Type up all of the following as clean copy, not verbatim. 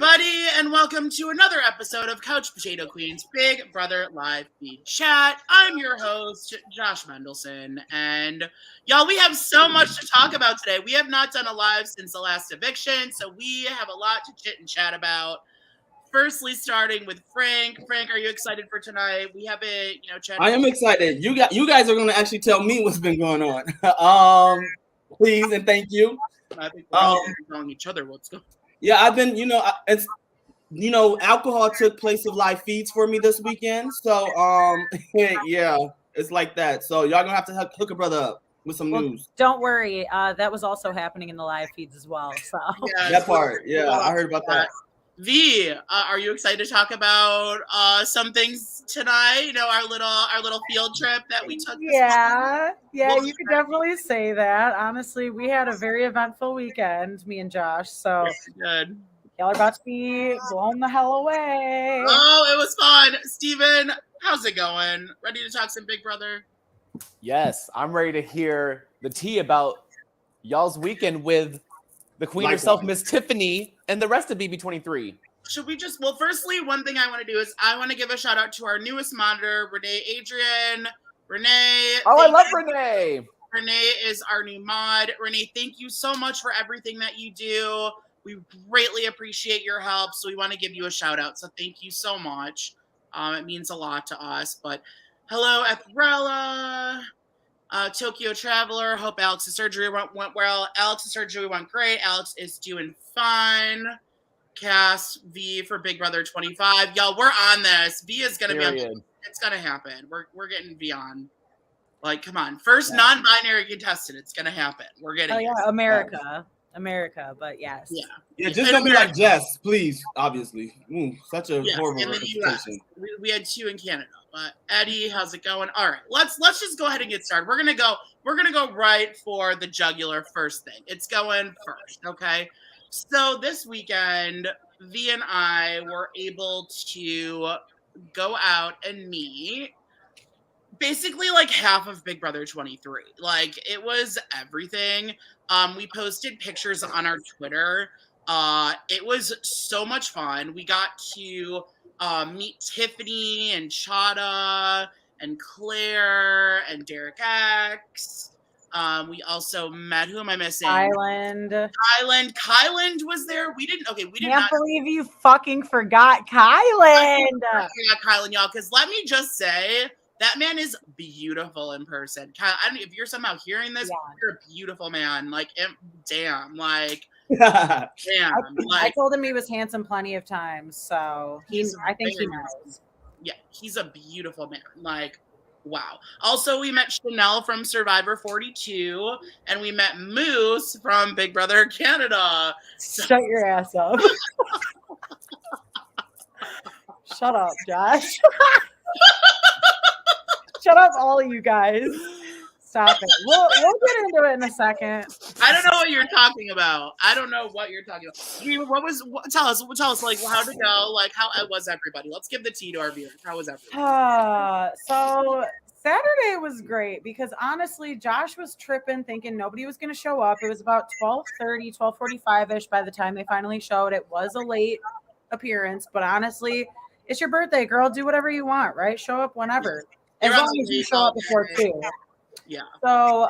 everybody, and welcome to another episode of Couch Potato Queens Big Brother Live Feed Chat. I'm your host, Josh Mendelson, and y'all, we have so much to talk about today. We have not done a live since the last eviction, so we have a lot to chit and chat about. Firstly, starting with Frank. Frank, are you excited for tonight? We have a, chat. I am excited. You guys are going to actually tell me what's been going on. Please and thank you. I think we're all telling each other what's going on. Yeah, I've been, alcohol took place of live feeds for me this weekend. So, yeah, it's like that. So y'all gonna have to hook a brother up with some news. Don't worry. That was also happening in the live feeds as well. So that part, yeah, I heard about that. V, are you excited to talk about some things tonight? Our little field trip that we took. Yeah, you could definitely say that. Honestly, we had a very eventful weekend, me and Josh. So good. Y'all are about to be blown the hell away. Oh, it was fun. Steven, how's it going? Ready to talk some Big Brother? Yes, I'm ready to hear the tea about y'all's weekend with the queen herself, Miss Tiffany, and the rest of BB23. Should we just, firstly, one thing I want to do is I want to give a shout out to our newest monitor, Renee Adrian. Renee. Oh, I love Renee. Renee is our new mod. Renee, thank you so much for everything that you do. We greatly appreciate your help, so we want to give you a shout out. So thank you so much. It means a lot to us. But hello, Ethrella. Tokyo Traveler, hope Alex's surgery went well. Alex's surgery went great. Alex is doing fine. Cass, V for Big Brother 25. Y'all, we're on this. V is going to be on. It's going to happen. We're getting V on. Like, come on. First non-binary contestant. It's going to happen. We're getting America, but yes. Yeah, just don't be like Jess, please, obviously. Such a horrible reputation. We had 2 in Canada. But Eddie, how's it going? All right, let's just go ahead and get started. We're gonna go right for the jugular first thing. It's going first, okay? So this weekend, V and I were able to go out and meet basically like half of Big Brother 23. Like, it was everything. We posted pictures on our Twitter. It was so much fun. We got to meet Tiffany and Chada and Claire and Derek X. We also met, who am I missing? Kyland was there. We didn't Can't believe you fucking forgot Kyland. Yeah, Kyland, y'all, because let me just say, that man is beautiful in person. Kyle, I don't know if you're somehow hearing this, you're a beautiful man. Like, damn, like, damn. I told him he was handsome plenty of times, so I think he knows. Yeah, he's a beautiful man. Like, wow. Also, we met Chanel from Survivor 42, and we met Moose from Big Brother Canada. Shut your ass up. Shut up, Josh. Shut up, all of you guys. Stop it. We'll get into it in a second. I don't know what you're talking about. Tell us, like, how'd it go? Like, how was everybody? Let's give the tea to our viewers. How was everybody? So Saturday was great because honestly, Josh was tripping, thinking nobody was going to show up. It was about 12:30, 12:45-ish by the time they finally showed. It was a late appearance, but honestly, it's your birthday, girl. Do whatever you want, right? Show up whenever. As long as you show up before 2. Yeah. So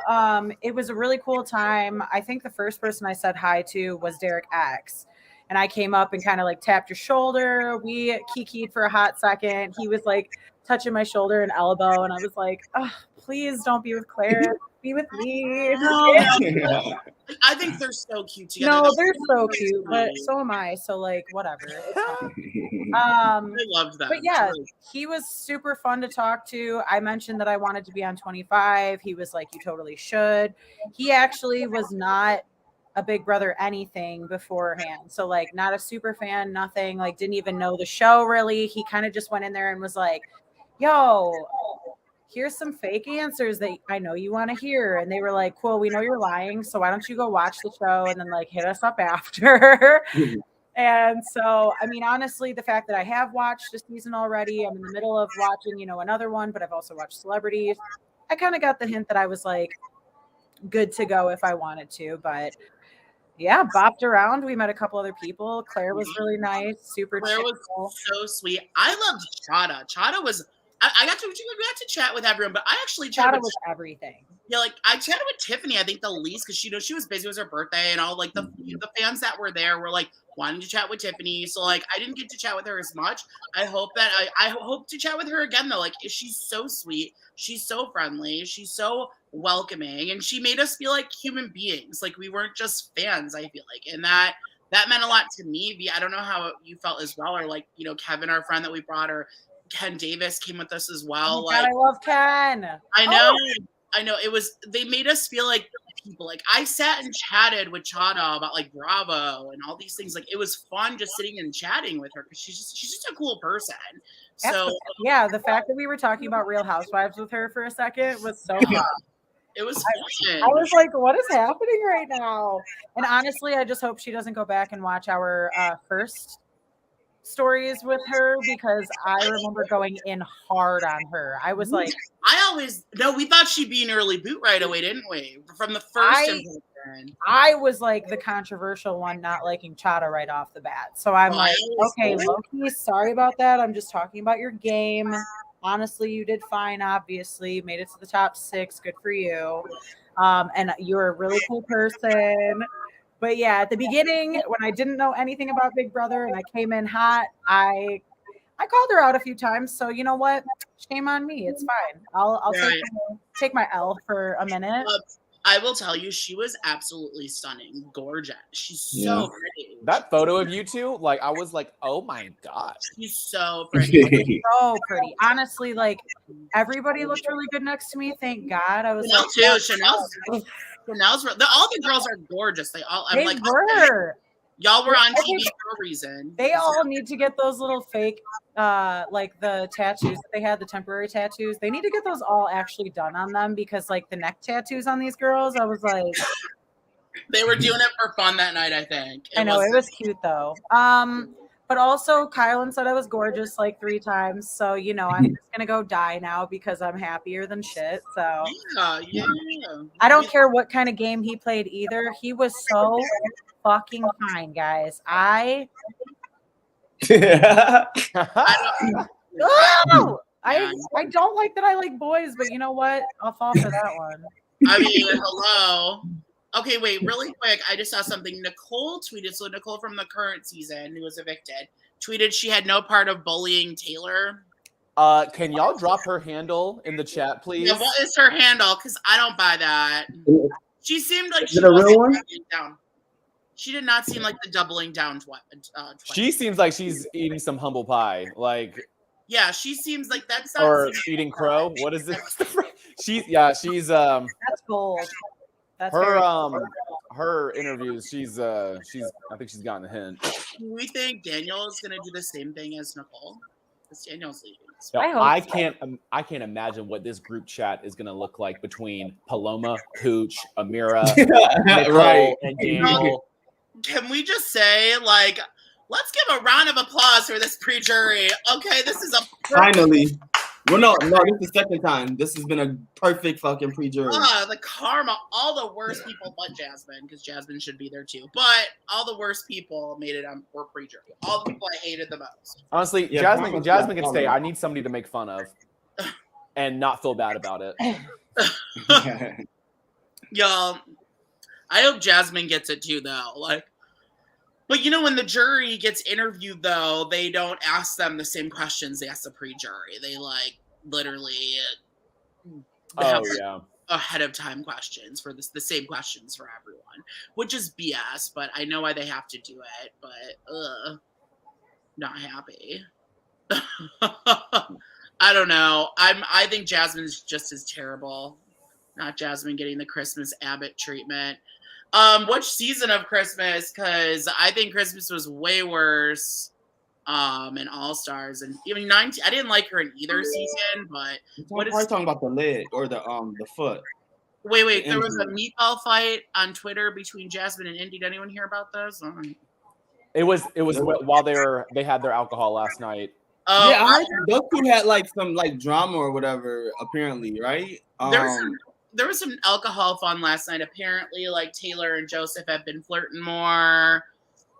it was a really cool time. I think the first person I said hi to was Derek X. And I came up and kind of like tapped your shoulder. We kikied for a hot second. He was like touching my shoulder and elbow. And I was like, oh, please don't be with Claire. Be with me. No. I think they're so cute together. No, they're so cute, but so am I. So like, whatever. I loved that. But yeah, he was super fun to talk to. I mentioned that I wanted to be on 25. He was like, you totally should. He actually was not a Big Brother anything beforehand. So like, not a super fan, nothing. Like, didn't even know the show really. He kind of just went in there and was like, yo, here's some fake answers that I know you want to hear. And they were like, cool, we know you're lying. So why don't you go watch the show and then like hit us up after? And so, I mean, honestly, the fact that I have watched a season already, I'm in the middle of watching, another one, but I've also watched Celebrities. I kind of got the hint that I was like good to go if I wanted to, but Yeah, bopped around. We met a couple other people. Claire was really nice, super Claire chill. was so sweet. I loved Chada. Chada was. I got to chat with everyone, but I actually chatted Chada with was everything. Yeah, like I chatted with Tiffany, I think the least, because she was busy. It was her birthday, and all like the fans that were there were like wanting to chat with Tiffany. So like I didn't get to chat with her as much. I hope that I hope to chat with her again though. Like she's so sweet, she's so friendly, she's so welcoming, and she made us feel like human beings. Like we weren't just fans. I feel like, and that meant a lot to me. I don't know how you felt as well, or like Kevin, our friend that we brought, or Ken Davis came with us as well. Oh my God, I love Ken. I know. I know they made us feel like people. Like I sat and chatted with Chada about like Bravo and all these things. Like it was fun just sitting and chatting with her because she's just a cool person. So yeah, the fact that we were talking about Real Housewives with her for a second was so fun. It was fun. I was like, what is happening right now? And honestly, I just hope she doesn't go back and watch our first stories with her, because I remember going in hard on her. I was like, we thought she'd be an early boot right away, didn't we? From the first impression. I was like the controversial one, not liking Chada right off the bat. So I'm like, okay, Loki, sorry about that. I'm just talking about your game. Honestly, you did fine, obviously. You made it to the top 6. Good for you. And you're a really cool person. But yeah, at the beginning, when I didn't know anything about Big Brother and I came in hot, I called her out a few times. So you know what? Shame on me. It's fine. I'll take my L for a minute. I will tell you, she was absolutely stunning, gorgeous. She's so pretty. That photo of you two, like I was like, oh my God, she's so pretty. So pretty. Honestly, like everybody looked really good next to me. Thank God. I was Chanel too. Chanel's all the girls are gorgeous. They all. They were. Y'all were on TV for a reason. They all need to get those little fake, like the tattoos that they had, the temporary tattoos. They need to get those all actually done on them, because like the neck tattoos on these girls, I was like, they were doing it for fun that night. I think. I know it was cute though. But also Kylan said I was gorgeous like 3 times. So I'm just gonna go die now because I'm happier than shit. So yeah. I don't care what kind of game he played either. He was so fucking fine, guys. I don't like that I like boys, but you know what? I'll fall for that one. I mean, hello. Okay, wait, really quick. I just saw something. Nicole tweeted. So Nicole from the current season, who was evicted, tweeted she had no part of bullying Taylor. Can y'all drop her handle in the chat, please? Yeah, what is her handle? Because I don't buy that. She seemed like she wasn't down. She did not seem like the doubling down. She seems like she's eating some humble pie. Like, yeah, she seems like that's or eating crow. What is it? she's that's gold. That's her interviews. She's I think she's gotten a hint. Do we think Daniel is gonna do the same thing as Nicole? Because Daniel's leaving. No, I can't imagine what this group chat is gonna look like between Paloma, Pooch, Amira, Nicole, right, and Daniel. Can we just say, like, let's give a round of applause for this pre-jury? Okay, this is finally. Well, no, this is the second time. This has been a perfect fucking pre-jury. The karma, all the worst people but Jasmine, because Jasmine should be there too. But all the worst people made it on for pre-jury. All the people I hated the most. Honestly, yeah, Jasmine can stay. I need somebody to make fun of and not feel bad about it. Y'all, I hope Jasmine gets it too, though. Like, but when the jury gets interviewed, though, they don't ask them the same questions they ask the pre-jury. They like literally have ahead of time questions for the same questions for everyone, which is BS. But I know why they have to do it. But not happy. I don't know. I think Jasmine's just as terrible. Not Jasmine getting the Christmas Abbott treatment. Which season of Christmas? Because I think Christmas was way worse in All Stars, and even 19. I didn't like her in either season, but what is talking about the leg or the foot? Wait. There was a meatball fight on Twitter between Jasmine and Indy. Did anyone hear about this? It was while they had their alcohol last night. Yeah, those two had like some like drama or whatever. Apparently, right? some alcohol fun last night. Apparently, like Taylor and Joseph have been flirting more,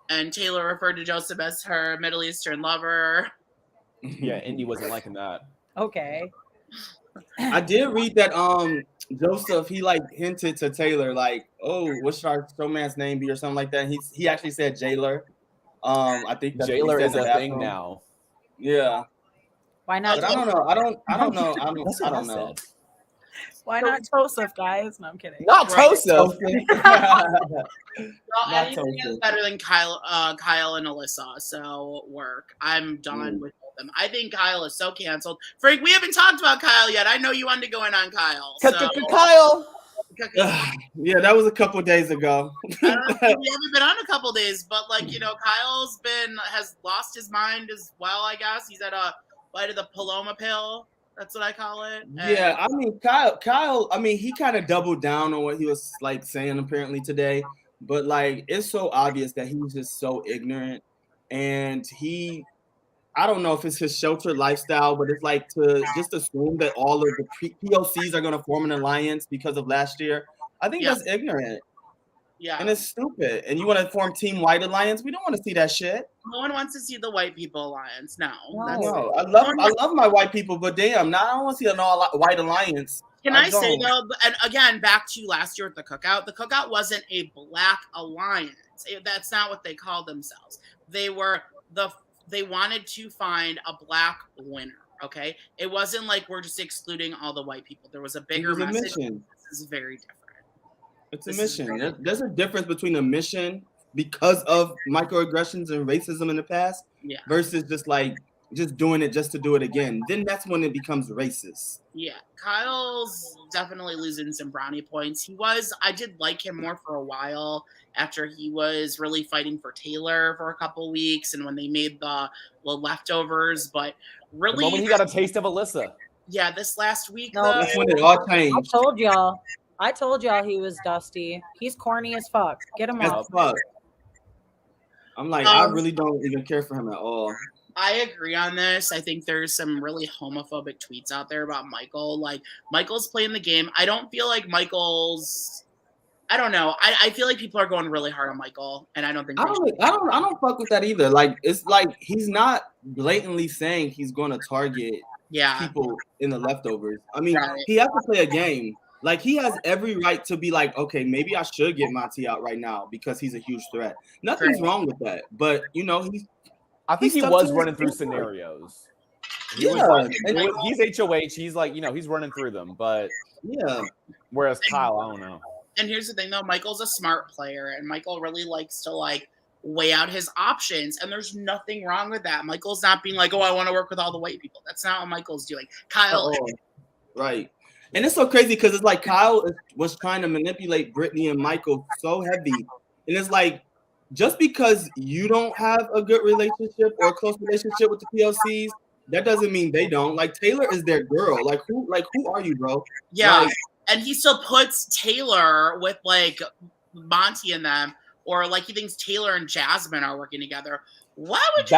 and Taylor referred to Joseph as her Middle Eastern lover. Yeah, Indy wasn't liking that. Okay. I did read that Joseph, he like hinted to Taylor like, oh, what should our showman's name be or something like that. He actually said Jailer. I think that's Jailer what he is said in a the thing bathroom. now. Yeah. Why not? But I don't know. I don't know. That's I what don't know. said. Why not Joseph, guys? No, I'm kidding. Not Tosef. Well, Not anything is Tofu. better than Kyle and Alyssa. So work. I'm done with them. I think Kyle is so canceled. Frank, we haven't talked about Kyle yet. I know you wanted to go in on Kyle. So. Kyle. Yeah, that was a couple days ago. I don't know, we haven't been on a couple days, but like, you know, has lost his mind as well, I guess. He's at a bite of the Paloma pill. That's what I call it. Yeah, I mean, Kyle, I mean, he kind of doubled down on what he was like saying apparently today, but like it's so obvious that he was just so ignorant, and I don't know if it's his sheltered lifestyle, but it's like to just assume that all of the POCs are going to form an alliance because of last year. I think that's ignorant. Yeah. And it's stupid. And you want to form Team White Alliance? We don't want to see that shit. No one wants to see the white people alliance. No. No. I love my white people, but damn, now I don't want to see an all white alliance. Can I say though, and again, back to last year at the cookout wasn't a black alliance. That's not what they called themselves. They wanted to find a black winner. Okay. It wasn't like we're just excluding all the white people. There was a bigger message. Mission. This is very different. It's a mission. There's a difference between a mission because of microaggressions and racism in the past versus just doing it just to do it again. Then that's when it becomes racist. Yeah, Kyle's definitely losing some brownie points. I did like him more for a while after he was really fighting for Taylor for a couple weeks and when they made the leftovers, but really the moment he got a taste of Alyssa. Yeah, this last week that's when it all changed. I told y'all he was dusty. He's corny as fuck. Get him off. I'm like, I really don't even care for him at all. I agree on this. I think there's some really homophobic tweets out there about Michael. Like, Michael's playing the game. I don't feel like I don't know. I feel like people are going really hard on Michael, and I don't think I don't fuck with that either. Like, it's like he's not blatantly saying he's going to target people in the leftovers. I mean, he has to play a game. Like, he has every right to be like, okay, maybe I should get Monty out right now because he's a huge threat. Nothing's wrong with that. But, you know, I think he was running through scenarios. He's HOH. He's like, you know, he's running through them. But whereas Kyle, I don't know. And here's the thing, though. Michael's a smart player, and Michael really likes to, like, weigh out his options. And there's nothing wrong with that. Michael's not being like, oh, I want to work with all the white people. That's not what Michael's doing. Kyle. Right. And it's so crazy because it's like Kyle was trying to manipulate Brittany and Michael so heavy. And it's like, just because you don't have a good relationship or a close relationship with the PLCs, that doesn't mean they don't. Like, Taylor is their girl. Like who are you, bro? Yeah. Like, and he still puts Taylor with like Monty and them, or like he thinks Taylor and Jasmine are working together. Why would you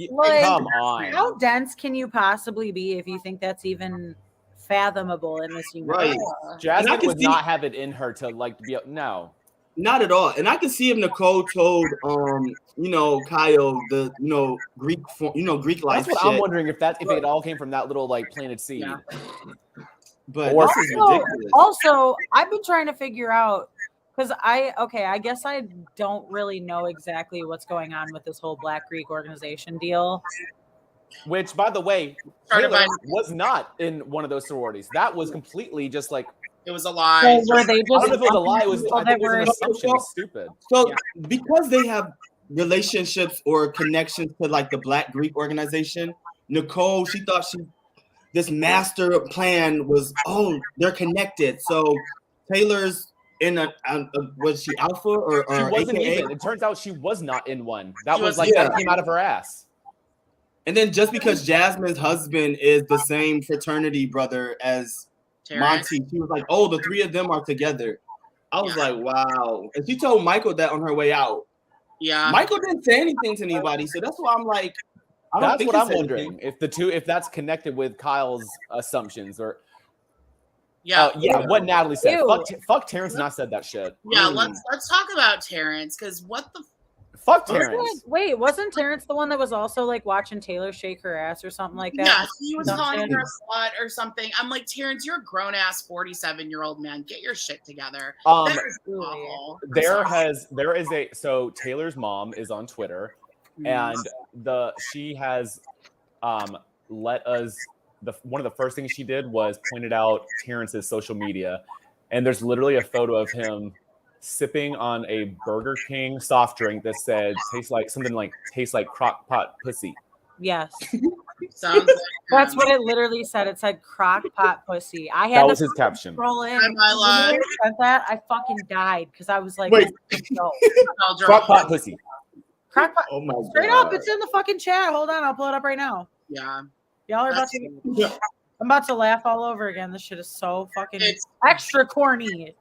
come on? How dense can you possibly be if you think that's even fathomable in this universe? Right. Jasmine would not have it in her to like be no. Not at all. And I can see if Nicole told Kyle the Greek life. That's what shit. I'm wondering if it all came from that little like planted seed. Yeah. But this is ridiculous. Also, I've been trying to figure out because I guess I don't really know exactly what's going on with this whole Black Greek organization deal. Which, by the way, Taylor was not in one of those sororities. That was completely just like it was a lie. So were they just I don't know if it was a lie. It was, I think it was an assumption. It was stupid. So because they have relationships or connections to like the Black Greek organization, Nicole, she thought this master plan was, they're connected. So Taylor's in was she alpha or she wasn't AKA? even. It turns out she was not in one. That was like that came out of her ass. And then just because Jasmine's husband is the same fraternity brother as Monty, she was like, the three of them are together. I was like, wow. And she told Michael that on her way out. Yeah. Michael didn't say anything to anybody. So that's why I'm like, that's what I'm wondering. If that's connected with Kyle's assumptions or Yeah. Yeah. What Natalie said. Ew. Fuck Terrence, and I said that shit. Yeah. Let's talk about Terrence, because what the. Fuck Terrence. Wasn't Terrence the one that was also like watching Taylor shake her ass or something like that? Yeah, he was calling her a slut or something. I'm like, Terrence, you're a grown ass 47-year-old man. Get your shit together. So Taylor's mom is on Twitter, and she has let us. One of the first things she did was pointed out Terrence's social media, and there's literally a photo of him sipping on a Burger King soft drink that said tastes like crock pot pussy. Yes. Sounds like that's what it literally said. It said crock pot pussy. That was his caption. I said that. I fucking died because I was like, wait. Crock pot pussy. Crock pot. Oh my Straight God. up, it's in the fucking chat. Hold on, I'll pull it up right now. Yeah. Y'all are I'm about to laugh all over again. This shit is so fucking extra corny.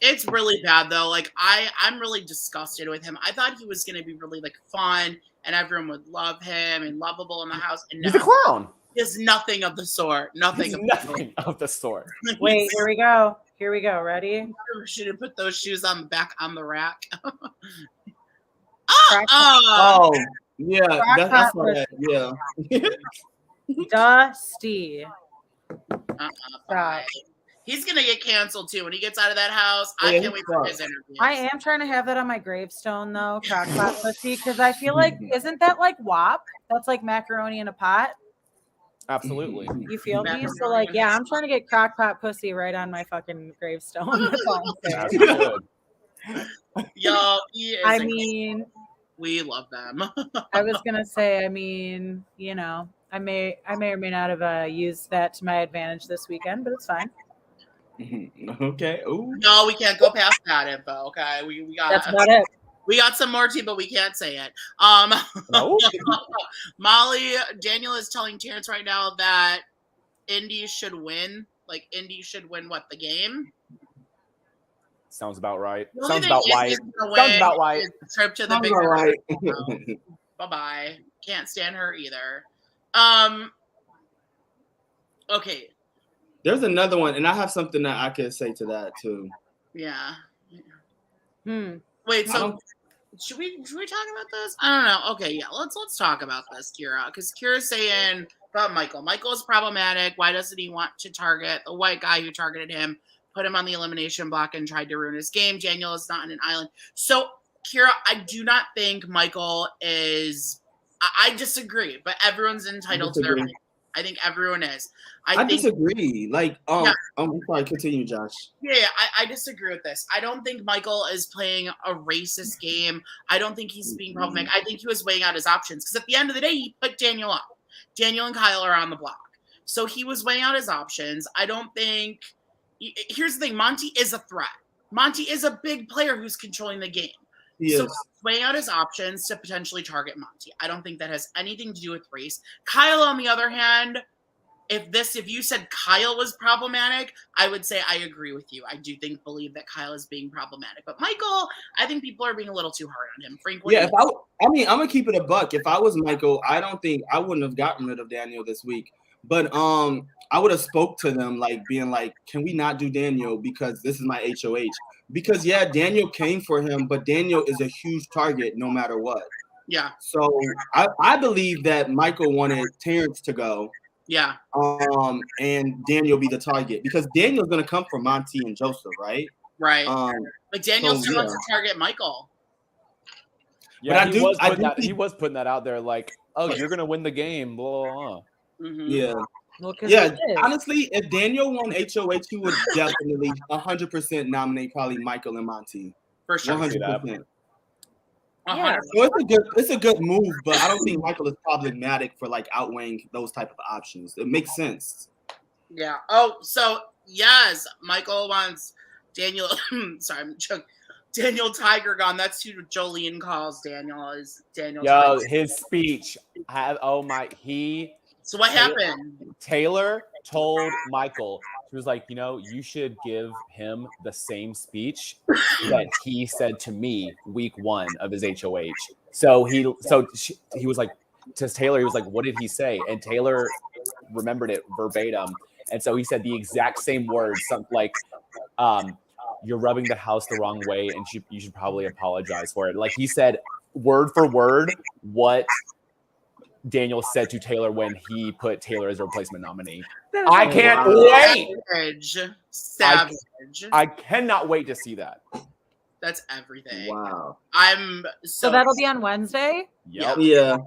It's really bad though. Like I'm really disgusted with him. I thought he was gonna be really like fun and everyone would love him and lovable in the house. And he's a clown. He's nothing of the sort. Nothing of the sort. Wait, here we go. Here we go. Ready? Should have put those shoes on back on the rack. Oh, yeah. That's right. Yeah. Dusty. Stop. He's gonna get canceled too when he gets out of that house. I can't wait for his interview. I am trying to have that on my gravestone though, crockpot pussy, because I feel like isn't that like WAP? That's like macaroni in a pot. Absolutely. You feel me? So like, yeah, I'm trying to get crockpot pussy right on my fucking gravestone. That's all I'm saying. Yo, we love them. I was gonna say, I mean, you know, I may or may not have used that to my advantage this weekend, but it's fine. Okay. Ooh. No, we can't go past that info. Okay, we got. That's about it. We got some more tea, but we can't say it. No. Molly, Daniel is telling Terrence right now that Indy should win. Like Indy should win what, the game? Sounds about right. Sounds about right. Sounds about right. Trip to the big right. Bye-bye. Can't stand her either. Okay. There's another one, and I have something that I can say to that too. Yeah. Wait, so should we talk about this? I don't know. Okay, yeah, let's talk about this, Kira, because Kira's saying about Michael. Michael is problematic. Why doesn't he want to target the white guy who targeted him, put him on the elimination block, and tried to ruin his game? Daniel is not on an island. So, Kira, I do not think Michael is. I disagree, but everyone's entitled to their opinion. I think everyone is. I disagree. Like, I'm sorry. Continue, Josh. Yeah, I disagree with this. I don't think Michael is playing a racist game. I don't think he's being problematic. I think he was weighing out his options because at the end of the day, he put Daniel up. Daniel and Kyle are on the block, so he was weighing out his options. I don't think. Here's the thing: Monty is a threat. Monty is a big player who's controlling the game. Yes. So weighing out his options to potentially target Monty. I don't think that has anything to do with race. Kyle, on the other hand, if you said Kyle was problematic, I would say I agree with you. I do believe that Kyle is being problematic. But Michael, I think people are being a little too hard on him. Frank, yeah, I'm gonna keep it a buck. If I was Michael, I wouldn't have gotten rid of Daniel this week. But I would have spoke to them like being like, can we not do Daniel because this is my HOH? Because yeah, Daniel came for him, but Daniel is a huge target no matter what. Yeah. So I believe that Michael wanted Terrence to go. Yeah. And Daniel be the target because Daniel's gonna come for Monty and Joseph, right? Right. But Daniel still wants to target Michael. Yeah, he was putting that out there like, oh, you're gonna win the game, blah blah blah. Mm-hmm. Yeah. Well, yeah, honestly, if Daniel won HOH, he would definitely 100% nominate probably Michael and Monty. For sure. 100%. Yeah. So it's a good move, but I don't think Michael is problematic for like outweighing those type of options. It makes sense. Yeah. Oh, so yes, Michael wants Daniel. Sorry, I'm joking. Daniel Tiger gone. That's who Jolene calls Daniel. Is Daniel? Yo, Tiger. His speech. So what happened? Taylor told Michael, she was like, you should give him the same speech that he said to me week 1 of his HOH. So he was like, to Taylor, he was like, what did he say? And Taylor remembered it verbatim. And so he said the exact same words, something like, you're rubbing the house the wrong way, and you should probably apologize for it. Like he said, word for word, what Daniel said to Taylor when he put Taylor as a replacement nominee. I can't wait. Savage. I cannot wait to see that. That's everything. Wow. I'm so that'll be on Wednesday? Yep. Yeah.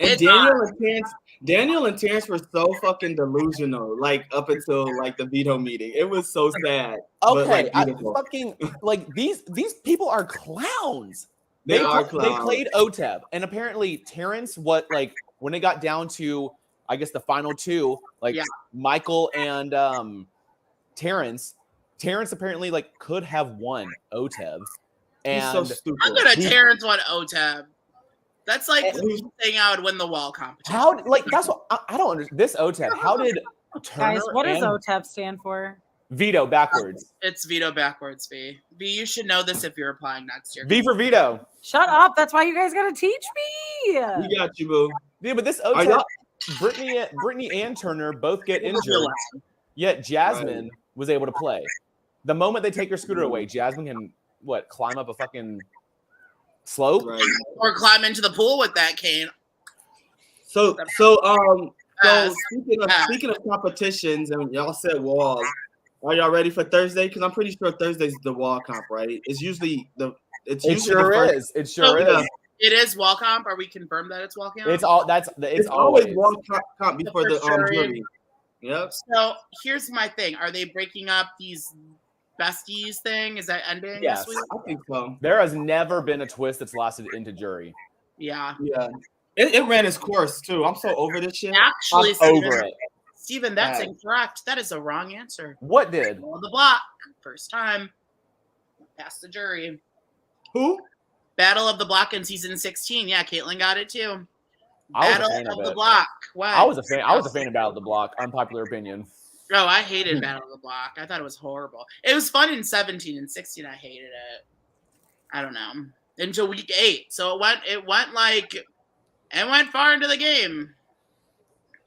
And Daniel and Terrence were so fucking delusional, like up until like the veto meeting. It was so sad. Okay, but, like, these people are clowns. They are clowns. They played OTEV, and apparently Terrence, when it got down to, I guess, the final two, Michael and Terrence apparently like could have won OTEV. And he's so stupid. I'm gonna Terrence won OTEV. That's like the thing I would win the wall competition. That's what I don't understand. This OTEV, how did Turner? Guys, what does OTEV stand for? Veto backwards. It's veto backwards, V. V, you should know this if you're applying next year. V for veto. Shut up. That's why you guys got to teach me. We got you, boo. Yeah, but this OTEV, Brittany and Turner both get injured, yet Jasmine was able to play. The moment they take her scooter away, Jasmine can, climb up a fucking slope? Right. Or climb into the pool with that cane. So speaking of competitions, and y'all said walls, are y'all ready for Thursday? Because I'm pretty sure Thursday's the wall comp, right? It's usually It sure is. It sure is. It is wall comp. Are we confirmed that it's wall comp? It's always wall comp before the jury. Yep. So here's my thing: are they breaking up these besties thing? Is that ending this week? I think so. There has never been a twist that's lasted into jury. Yeah. Yeah. It ran its course too. I'm so over this shit. Actually, over it. Steven, that's incorrect. That is a wrong answer. What did? On the block. First time. Past the jury. Who? Battle of the Block in season 16. Yeah, Caitlin got it too. Battle of the Block. Wow. I was a fan of Battle of the Block. Unpopular opinion. Oh, I hated Battle of the Block. I thought it was horrible. It was fun in 17 and 16. I hated it. I don't know. Until week 8. So it went far into the game.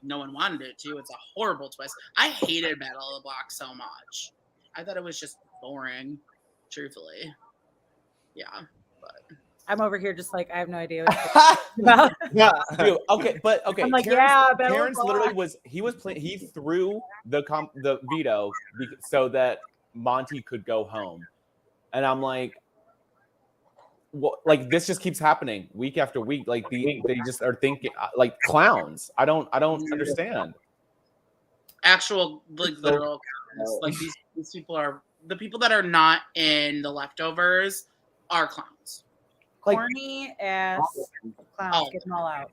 No one wanted it to. It's a horrible twist. I hated Battle of the Block so much. I thought it was just boring, truthfully. Yeah, but I'm over here just like I have no idea what about. Dude, okay. I'm like, Terrence literally he threw the veto so that Monty could go home, and I'm like, this just keeps happening week after week. Like they just are thinking like clowns. I don't understand. Actual literal clowns. Like these people are the people that are not in the leftovers are clowns. Corny ass clowns. Get them all out.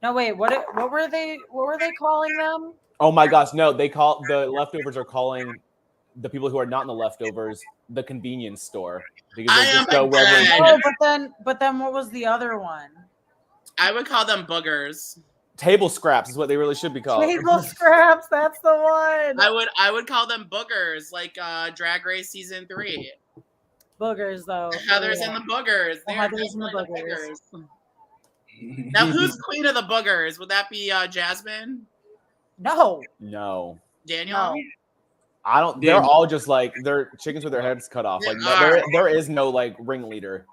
No, wait. What were they calling them? Oh my gosh, no! The leftovers are calling the people who are not in the leftovers the convenience store because they just go wherever. Oh, but then what was the other one? I would call them boogers. Table scraps is what they really should be called. Table scraps, that's the one. I would call them boogers, like Drag Race season 3. Boogers though. Heather's in the boogers. Heather's in the boogers. Now, who's queen of the boogers? Would that be Jasmine? No. Daniel? No. I don't. They're all just like they're chickens with their heads cut off. Like there is no like ringleader.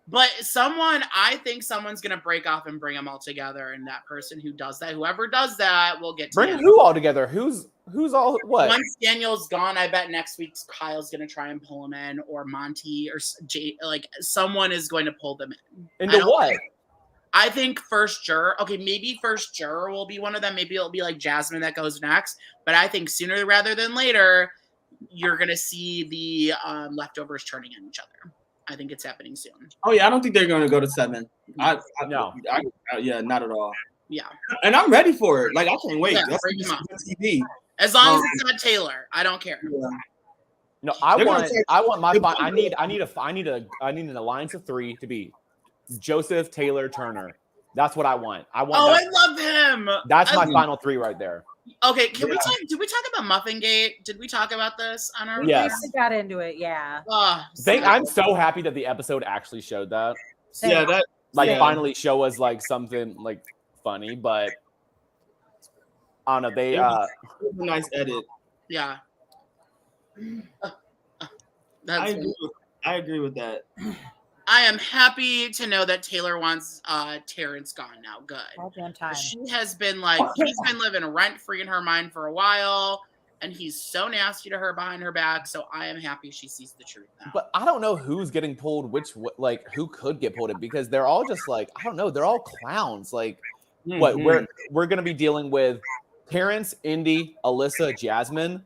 But I think someone's gonna break off and bring them all together, and that person who does that, whoever does that, will get to bring who all together. Who's all what? Once Daniel's gone, I bet next week Kyle's gonna try and pull him in, or Monty, or Jay. Like someone is going to pull them in. Into what? I think first juror. Okay, maybe first juror will be one of them. Maybe it'll be like Jasmine that goes next. But I think sooner rather than later, you're gonna see the leftovers turning on each other. I think it's happening soon. Oh yeah, I don't think they're going to go to 7. No. Not at all. Yeah, and I'm ready for it. Like I can't wait. Yeah, That's TV. As long as it's not Taylor, I don't care. Yeah. No, I want my. I need an alliance of 3 to be Joseph, Taylor, Turner. That's what I want. I love him. That's my final 3 right there. Okay, did we talk about Muffin Gate? Did we talk about this on our Yes. We got into it, yeah. I'm so happy that the episode actually showed that. Yeah, that finally show us like something like funny, but I don't know. They It was a nice edit. Yeah. I agree with that. I am happy to know that Taylor wants Terrence gone now. Good. All damn time. She has been like, he's been living rent free in her mind for a while, and he's so nasty to her behind her back. So I am happy she sees the truth now. But I don't know who's getting pulled, who could get pulled in, because they're all just like, I don't know, they're all clowns. Like, what we're gonna be dealing with Terrence, Indy, Alyssa, Jasmine.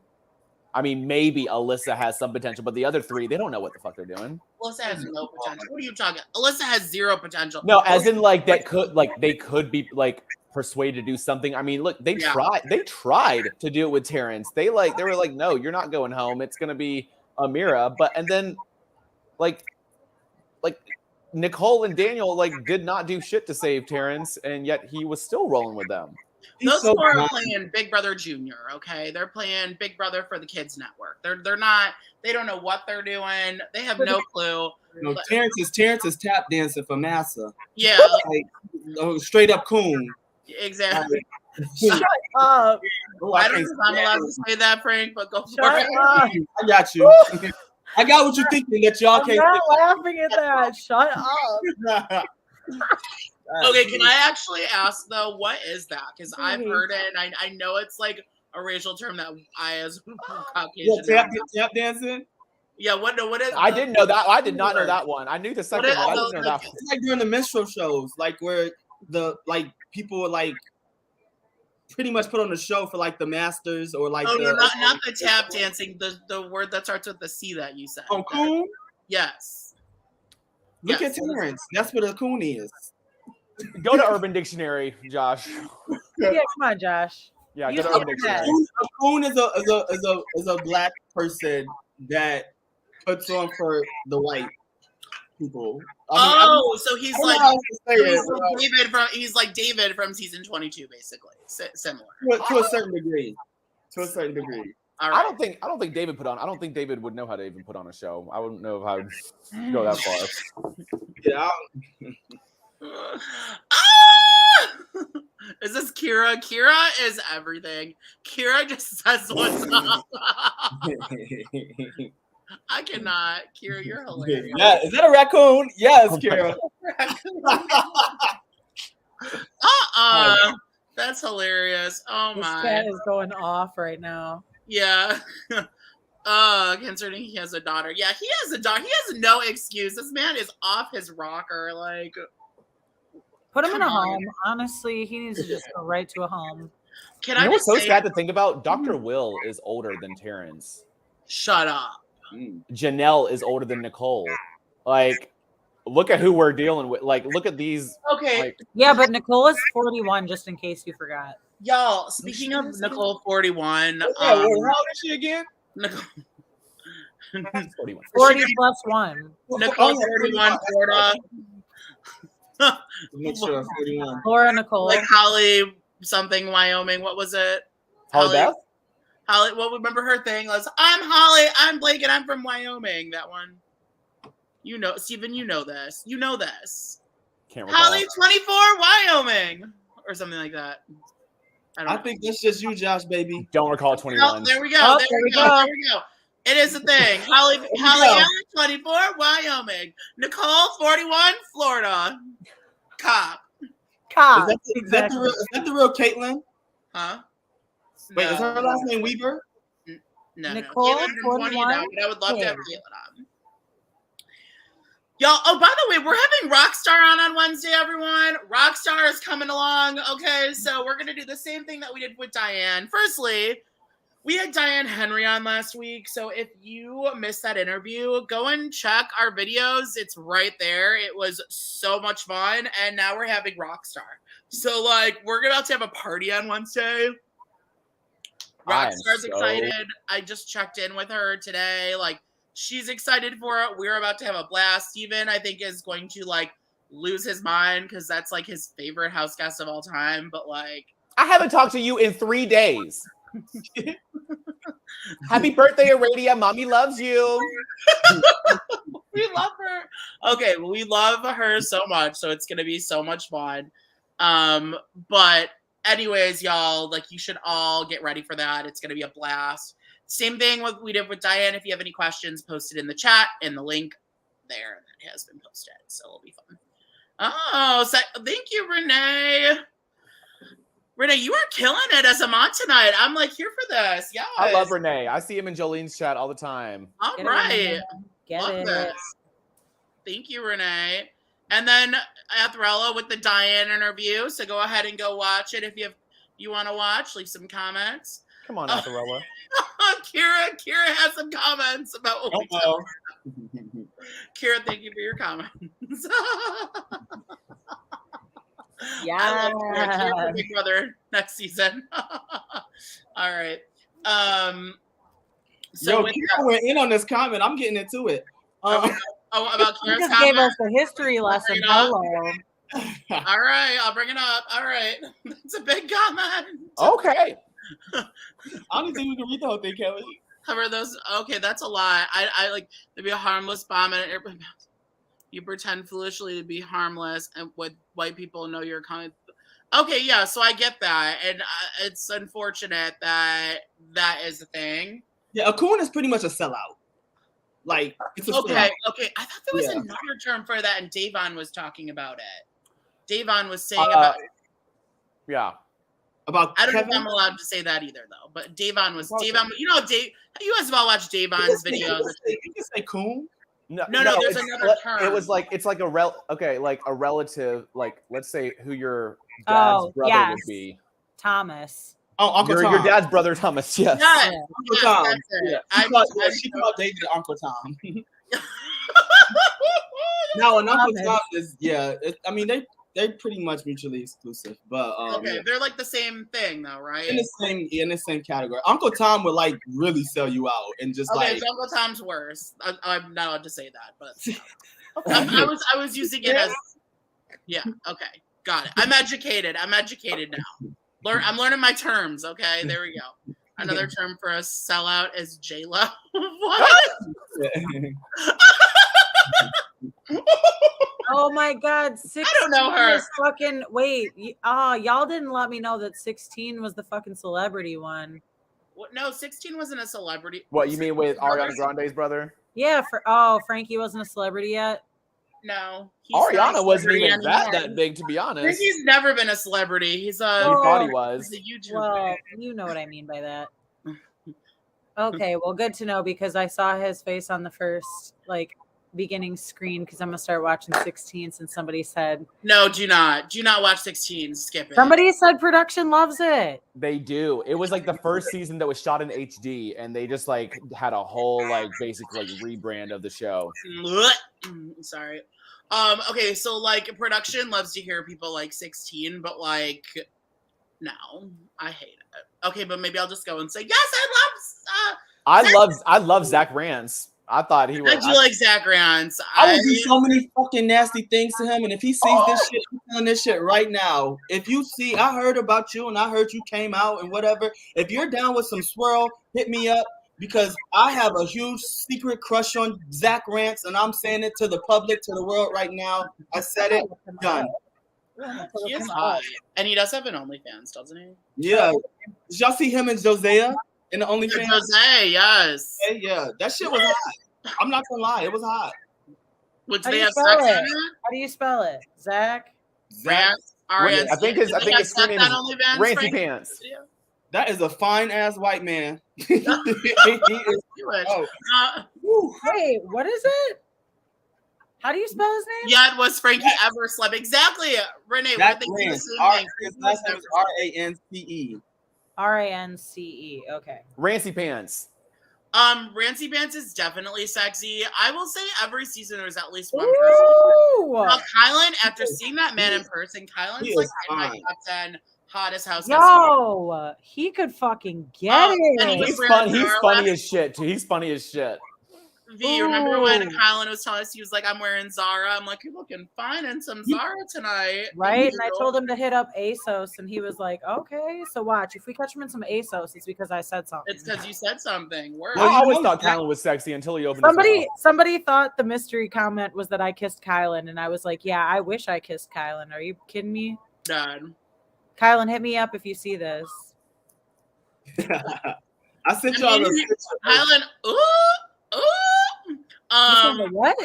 I mean, maybe Alyssa has some potential, but the other three, they don't know what the fuck they're doing. Alyssa has no potential. What are you talking? Alyssa has zero potential. No, as in like they could be like persuaded to do something. I mean, look, they tried to do it with Terrence. They were like, no, you're not going home. It's gonna be Amira. And then like Nicole and Daniel did not do shit to save Terrence, and yet he was still rolling with them. Those four are playing Big Brother Junior, okay? They're playing Big Brother for the Kids Network. They're not, they don't know what they're doing. They have no clue. No, Terrence is tap dancing for Massa. Yeah. Straight up coon. Exactly. Shut up. I don't know if I'm allowed to say that, Frank, but go for it. I got you. I got what you're thinking that y'all can't. I'm not laughing at that. Shut up. Okay, can I actually ask though, what is that? Because I've heard it, and I know it's like a racial term that I, as Caucasian, tap dancing. Yeah, what is? I didn't know that. I did not know that one. I knew the second one. I didn't know that one. It's like during the minstrel shows, like where the people pretty much put on the show for the masters or not the tap dancing. The word that starts with the C that you said. Oh, coon. Yes. Look at Terrence. That's what a coon is. Go to Urban Dictionary, Josh. Yeah, come on, Josh. Yeah, go to Urban Dictionary. A coon is a black person that puts on for the white people. So he's like David from season 22, basically. Similar. To a certain degree. Right. I don't think David put on. I don't think David would know how to even put on a show. I wouldn't know how to go that far. Yeah. Is this Kira? Kira is everything. Kira just says what's up. I cannot. Kira, you're hilarious. Yeah, is that a raccoon? Yes, Kira. That's hilarious. Oh this my. cat is going off right now. Yeah. Concerning he has a daughter. Yeah, he has a daughter. He has no excuse. This man is off his rocker. Put him in a home. Honestly, he needs to just go right to a home. Can I what's just so sad to think about? Dr. Will is older than Terrence. Shut up. Janelle is older than Nicole. Look at who we're dealing with. Look at these. Okay. Yeah, but Nicole is 41, just in case you forgot. Y'all, speaking of Nicole 41. How old is she again? Nicole. 41. 40 plus 1. Nicole 41, Florida. Make sure 41. Laura Nicole. Holly something, Wyoming. What was it? Holly Beth? Holly, remember her thing? I'm Holly, I'm Blake, and I'm from Wyoming. That one. You know, Steven, you know this. You know this. Can't recall. Holly 24, Wyoming. Or something like that. I think that's just you, Josh, baby. Don't recall 21. There we go. There we go. It is a thing. Holly 24, Wyoming. Nicole 41, Florida. Cop. Is that the real Caitlyn? Huh? Wait, is her last name Weaver? No. Nicole 41. But I would love to have Caitlyn on. Y'all, oh, by the way, we're having Rockstar on Wednesday, everyone. Rockstar is coming along. Okay, so we're going to do the same thing that we did with Diane. Firstly, we had Diane Henry on last week. So if you missed that interview, go and check our videos. It's right there. It was so much fun. And now we're having Rockstar. So, we're about to have a party on Wednesday. Rockstar's excited. I just checked in with her today. She's excited for it. We're about to have a blast. Steven, I think, is going to lose his mind because that's his favorite house guest of all time. But I haven't talked to you in 3 days. Happy birthday, Aradia. Mommy loves you. We love her. Okay, well, we love her so much. So it's going to be so much fun. But anyways, y'all, like, you should all get ready for that. It's going to be a blast. Same thing what we did with Diane. If you have any questions, post it in the chat, and the link there that has been posted. So it'll be fun. Oh, so thank you, Renee. Renee, you are killing it as a mod tonight. I'm like here for this. Yeah, I love Renee. I see him in Jolene's chat all the time. All right. Get Love it. this. Thank you, Renee. And then Athrella with the Diane interview. So go ahead and go watch it if you want to watch. Leave some comments. Come on, Athrella. Kira has some comments about what we talked about. Kira, thank you for your comments. Yeah. Kira for Big Brother next season. All right. So Kira went in on this comment. I'm getting into it. about Kira's You just comment? gave us a history lesson. Hello. All right, I'll bring it up. All right. It's a big comment. Okay. I don't think we can read the whole thing, can we? Cover those. Okay, that's a lot. I like to be a harmless bomb and you pretend foolishly to be harmless, and what white people know you're coming. Okay, yeah, so I get that, and it's unfortunate that is the thing. Yeah, a coon is pretty much a sellout. Like, it's a sellout. Okay. I thought there was another term for that, and Davon was talking about it. Davon was saying about. Yeah. About I don't Kevin? know if I'm allowed to say that either, though. But Davon was Davon. You know, Dave. You guys have all watched Davon's videos. You can say coon. No. There's another term. It was like it's like a relative. Like, let's say who your dad's brother would be. Thomas. Oh, Uncle Tom. Your dad's brother, Thomas. Yes. Yes, Uncle Tom. that's it. Yeah. She called David Uncle Tom. No, and Uncle Tom is I mean they're pretty much mutually exclusive, but okay, they're like the same thing though, right? In the same category. Uncle Tom would like really sell you out and just so Uncle Tom's worse. I'm not allowed to say that, but I was using it as okay, got it. I'm educated now. I'm learning my terms. Okay, there we go. Another term for a sellout is J-Lo. What? Oh my God! 16 I don't know her. Fucking wait! Y'all didn't let me know that 16 was the fucking celebrity one. What? No, 16 wasn't a celebrity. What you mean with Ariana Grande's brother? Yeah. Frankie wasn't a celebrity yet. No, Ariana wasn't even that big, to be honest. He's never been a celebrity. He's a. You thought he was. He's a YouTuber. Well, you know what I mean by that. Okay, well, good to know because I saw his face on the first beginning screen because I'm gonna start watching 16 since somebody said no. Do not watch 16. Skip it. Somebody said production loves it. They do. It was like the first season that was shot in HD, and they just had a whole basic rebrand of the show. Sorry. Okay, so production loves to hear people 16, but no, I hate it. Okay, but maybe I'll just go and say yes. I love Zach Rance. I thought he was. I do like Zach Rance. I would do so many fucking nasty things to him, and if he sees this shit, I'm telling this shit right now. If you see, I heard about you, and I heard you came out and whatever. If you're down with some swirl, hit me up because I have a huge secret crush on Zach Rance, and I'm saying it to the public, to the world right now. I said it. Done. He is hot, and he does have an OnlyFans, doesn't he? Yeah. Did y'all see him and Josea in the OnlyFans? Jose, yes. Hey, yeah, that shit was hot. I'm not gonna lie, it was hot. Would How they do have you sex spell in it? it? How do you spell it? Zach? Rance. R-A-N-C. I think his screen name is Rancy Pants. That is a fine ass white man. He is, Wait, what is it? How do you spell his name? Yeah, it was Frankie Eversleb. Exactly. Renee, That's we're thinking the same thing. His last name is R-A-N-C-E. R-A-N-C-E. Okay. Rancy Pants. Rancy Pants is definitely sexy. I will say every season there's at least one Ooh. person. Now, Kylan, after seeing that man in person, Kylan's in my top 10 hottest house. Yo, he could fucking get it. He's funny as shit, too. He's funny as shit. V, remember when Kylan was telling us he was like, I'm wearing Zara? I'm like, you're looking fine in some Zara tonight. Right? And I told him to hit up ASOS, and he was like, okay, so watch. If we catch him in some ASOS, it's because I said something. It's because you said something. I always thought Kylan was sexy until he opened his mouth. Somebody thought the mystery comment was that I kissed Kylan, and I was like, yeah, I wish I kissed Kylan. Are you kidding me? Done. Kylan, hit me up if you see this. I sent y'all the picture. Kylan, What?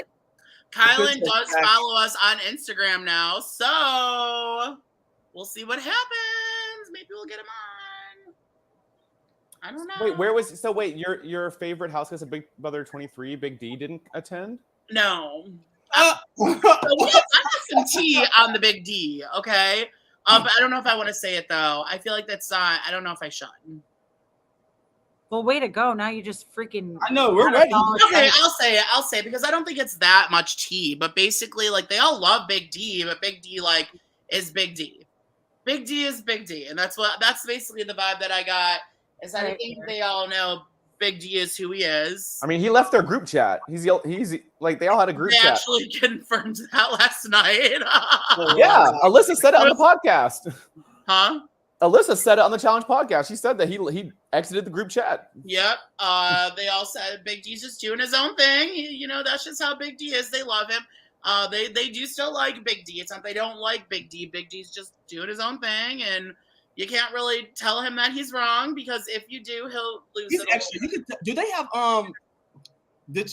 Kylan does follow us on Instagram now, so we'll see what happens. Maybe we'll get him on. I don't know. Wait, your favorite house guest of Big Brother 23, Big D, didn't attend? No. I got some tea on the Big D, okay? But I don't know if I want to say it though. I feel like that's not. I don't know if I should. Well, way to go! Now you just freaking. I know we're ready. Okay, I'll say it because I don't think it's that much tea. But basically, like they all love Big D, but Big D like is Big D. Big D is Big D, and that's basically the vibe that I got. Is that I think they all know Big D is who he is. I mean, he left their group chat. He's like they all had a group chat. They actually confirmed that last night. Yeah, Alyssa said it on the podcast. Huh? Alyssa said it on the Challenge podcast. She said that he exited the group chat. Yep. They all said Big D's just doing his own thing. That's just how Big D is. They love him. They do still like Big D. It's not they don't like Big D. Big D's just doing his own thing, and you can't really tell him that he's wrong because if you do, he'll lose it. Actually, do they have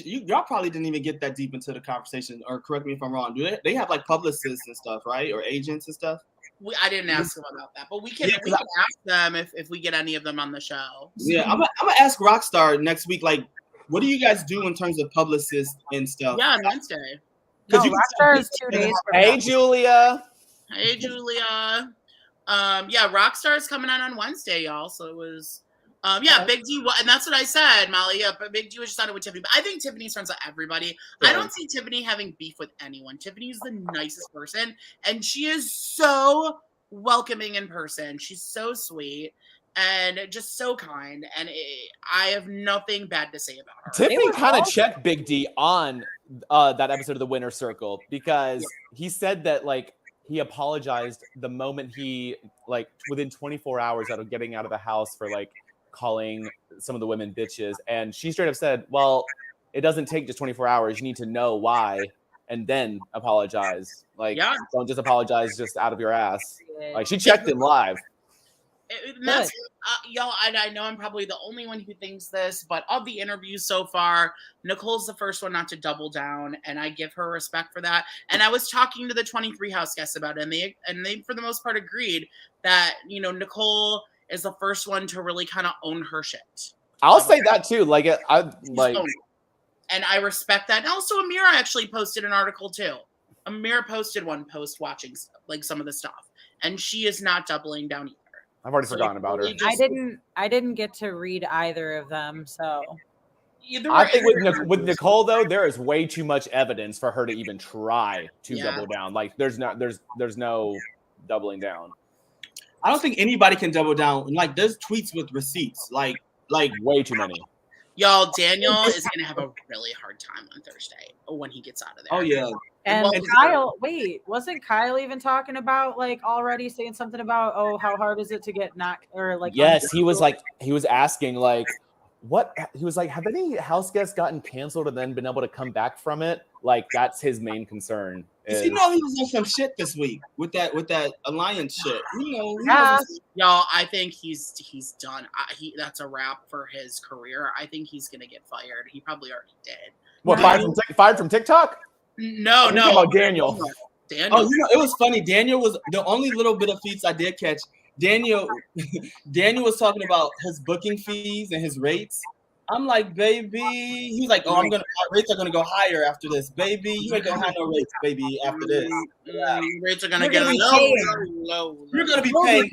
y'all probably didn't even get that deep into the conversation, or correct me if I'm wrong. Do they have like publicists and stuff, right, or agents and stuff? I didn't ask them about that, but we can ask them if we get any of them on the show. So. Yeah, I'm gonna ask Rockstar next week. Like, what do you guys do in terms of publicists and stuff? Yeah, on Wednesday. No, Rockstar is 2 days. Hey, Julia. Hey, Julia. Yeah, Rockstar is coming on Wednesday, y'all. So it was, Big D, and that's what I said, Molly. Yeah, but Big D was just on it with Tiffany. But I think Tiffany's friends with everybody. Yeah. I don't see Tiffany having beef with anyone. Tiffany's the nicest person, and she is so welcoming in person. She's so sweet and just so kind. And I have nothing bad to say about her. Tiffany kind of checked Big D on that episode of the Winner Circle because he said that like. He apologized the moment he, like, within 24 hours out of getting out of the house for, like, calling some of the women bitches. And she straight up said, well, it doesn't take just 24 hours. You need to know why and then apologize. Like, don't just apologize just out of your ass. Like, she checked it live. That's y'all. I know I'm probably the only one who thinks this, but of the interviews so far, Nicole's the first one not to double down, and I give her respect for that. And I was talking to the 23 house guests about it, and they for the most part agreed that Nicole is the first one to really kind of own her shit. I'll say that too. Like and I respect that. And also, Amira actually posted an article too. Amira posted one post watching like some of the stuff, and she is not doubling down either. I've already forgotten about her. I didn't get to read either of them, so. I think with Nicole though, there is way too much evidence for her to even try to double down. Like there's no doubling down. I don't think anybody can double down. Like there's tweets with receipts. Like way too many. Y'all, Daniel is gonna have a really hard time on Thursday when he gets out of there. Oh yeah. And Kyle, wasn't Kyle even talking about like already saying something about how hard is it to get knocked or like? Yes, he was asking like, what he was like, have any house guests gotten canceled and then been able to come back from it? Like that's his main concern. He was on some shit this week with that alliance shit. Y'all, I think he's done. That's a wrap for his career. I think he's gonna get fired. He probably already did. What, fired from TikTok? No. About Daniel. Oh, it was funny. Daniel was the only little bit of feeds I did catch. Daniel was talking about his booking fees and his rates. I'm like, baby. He was like, oh, my rates are gonna go higher after this, baby. You ain't gonna have no rates, baby, after this. Yeah. Rates are gonna get low. You're gonna be paying.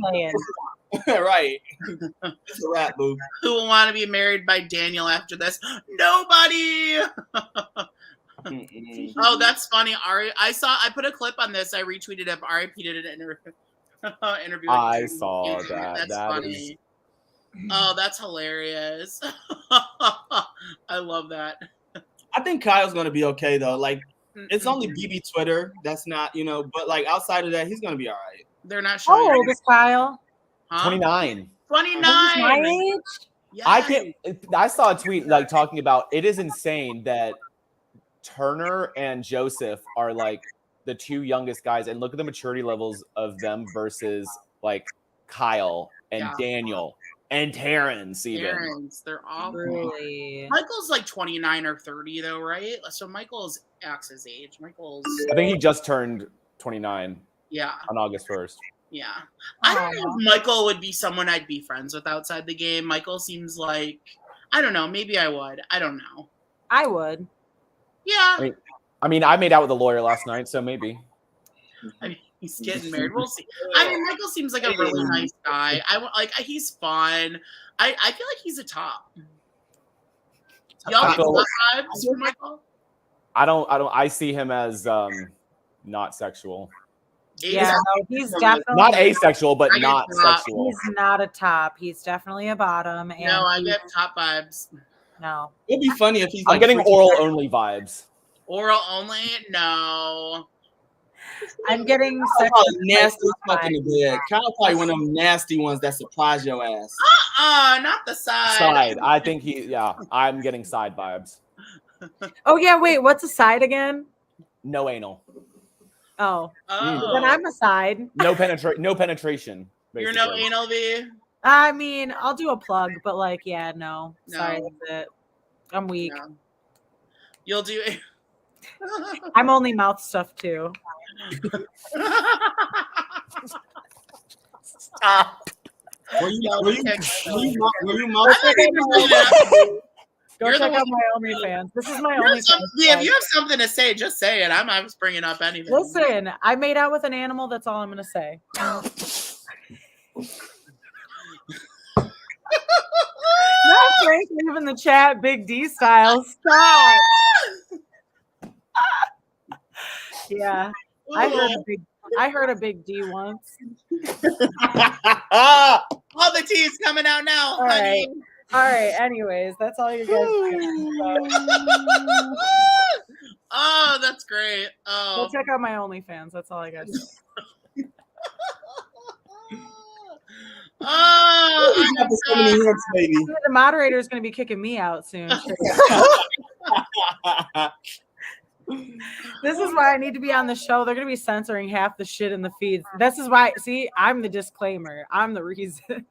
Right. It's a wrap, boo. Who will want to be married by Daniel after this? Nobody. Oh, that's funny. Ari, I put a clip on this. I retweeted it. RIP did an interview. I saw that. That's funny. Oh, that's hilarious. I love that. I think Kyle's gonna be okay though. Like, it's only BB Twitter. That's not, but like outside of that, he's gonna be all right. They're not showing. How old is Kyle? 29. 29. My age? Yes. I saw a tweet like talking about it is insane that Turner and Joseph are like the two youngest guys, and look at the maturity levels of them versus like Kyle, and Yeah. Daniel, and Terrence even. Parents, they're awful. Really? Michael's like 29 or 30 though, right? So Michael's Axe's age. I think he just turned 29 yeah. on August 1st. Yeah. I don't know if Michael would be someone I'd be friends with outside the game. Michael seems like, I don't know, maybe I would. I don't know. I would. Yeah. I mean, I made out with a lawyer last night, so maybe. I mean, he's getting married. We'll see. I mean, Michael seems like a really nice guy. He's fun. I feel like he's a top. Y'all get top vibes for Michael? I see him as not sexual. Yeah, no, he's definitely not asexual, but not sexual. He's not a top. He's definitely a bottom. And no, I get top vibes. No. It'd be funny if he's I'm getting oral only vibes. Oral only? No. I'm getting nasty fucking to bed. Kyle probably one of them nasty ones that surprise your ass. Not the side. Side. I think I'm getting side vibes. Oh yeah, wait, what's a side again? No anal. Oh. Then I'm a side. No penetration. Basically. You're no anal V? I mean, I'll do a plug, but like, yeah, no. Sorry, that's it. I'm weak. No. You'll do I'm only mouth stuff too. Stop. Were you Go check out my OnlyFans. This is my OnlyFans. If you have something to say, just say it. I'm just bringing up anything. Listen, I made out with an animal. That's all I'm going to say. No, Frank, leave in the chat, Big D style. Stop. Yeah, I heard a big D once. All the tea's coming out now, All honey. All right. Anyways, that's all you guys. Oh, that's great. Go check out my OnlyFans. That's all I got. The moderator is going to be kicking me out soon. This is why I need to be on the show. They're going to be censoring half the shit in the feeds. This is why. See, I'm the disclaimer. I'm the reason.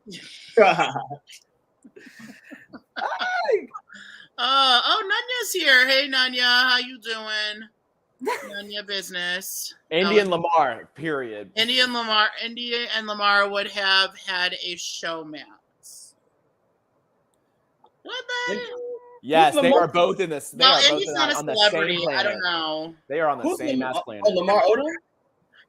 Nanya's here. Hey, Nanya, how you doing? Nanya business. Indy and Lamar, period. Indy and Lamar would have had a showmance. What the? Yes, they are both in this. No, Indy's not a celebrity. I don't know. They are on the same mass planet. Oh, Lamar Odom?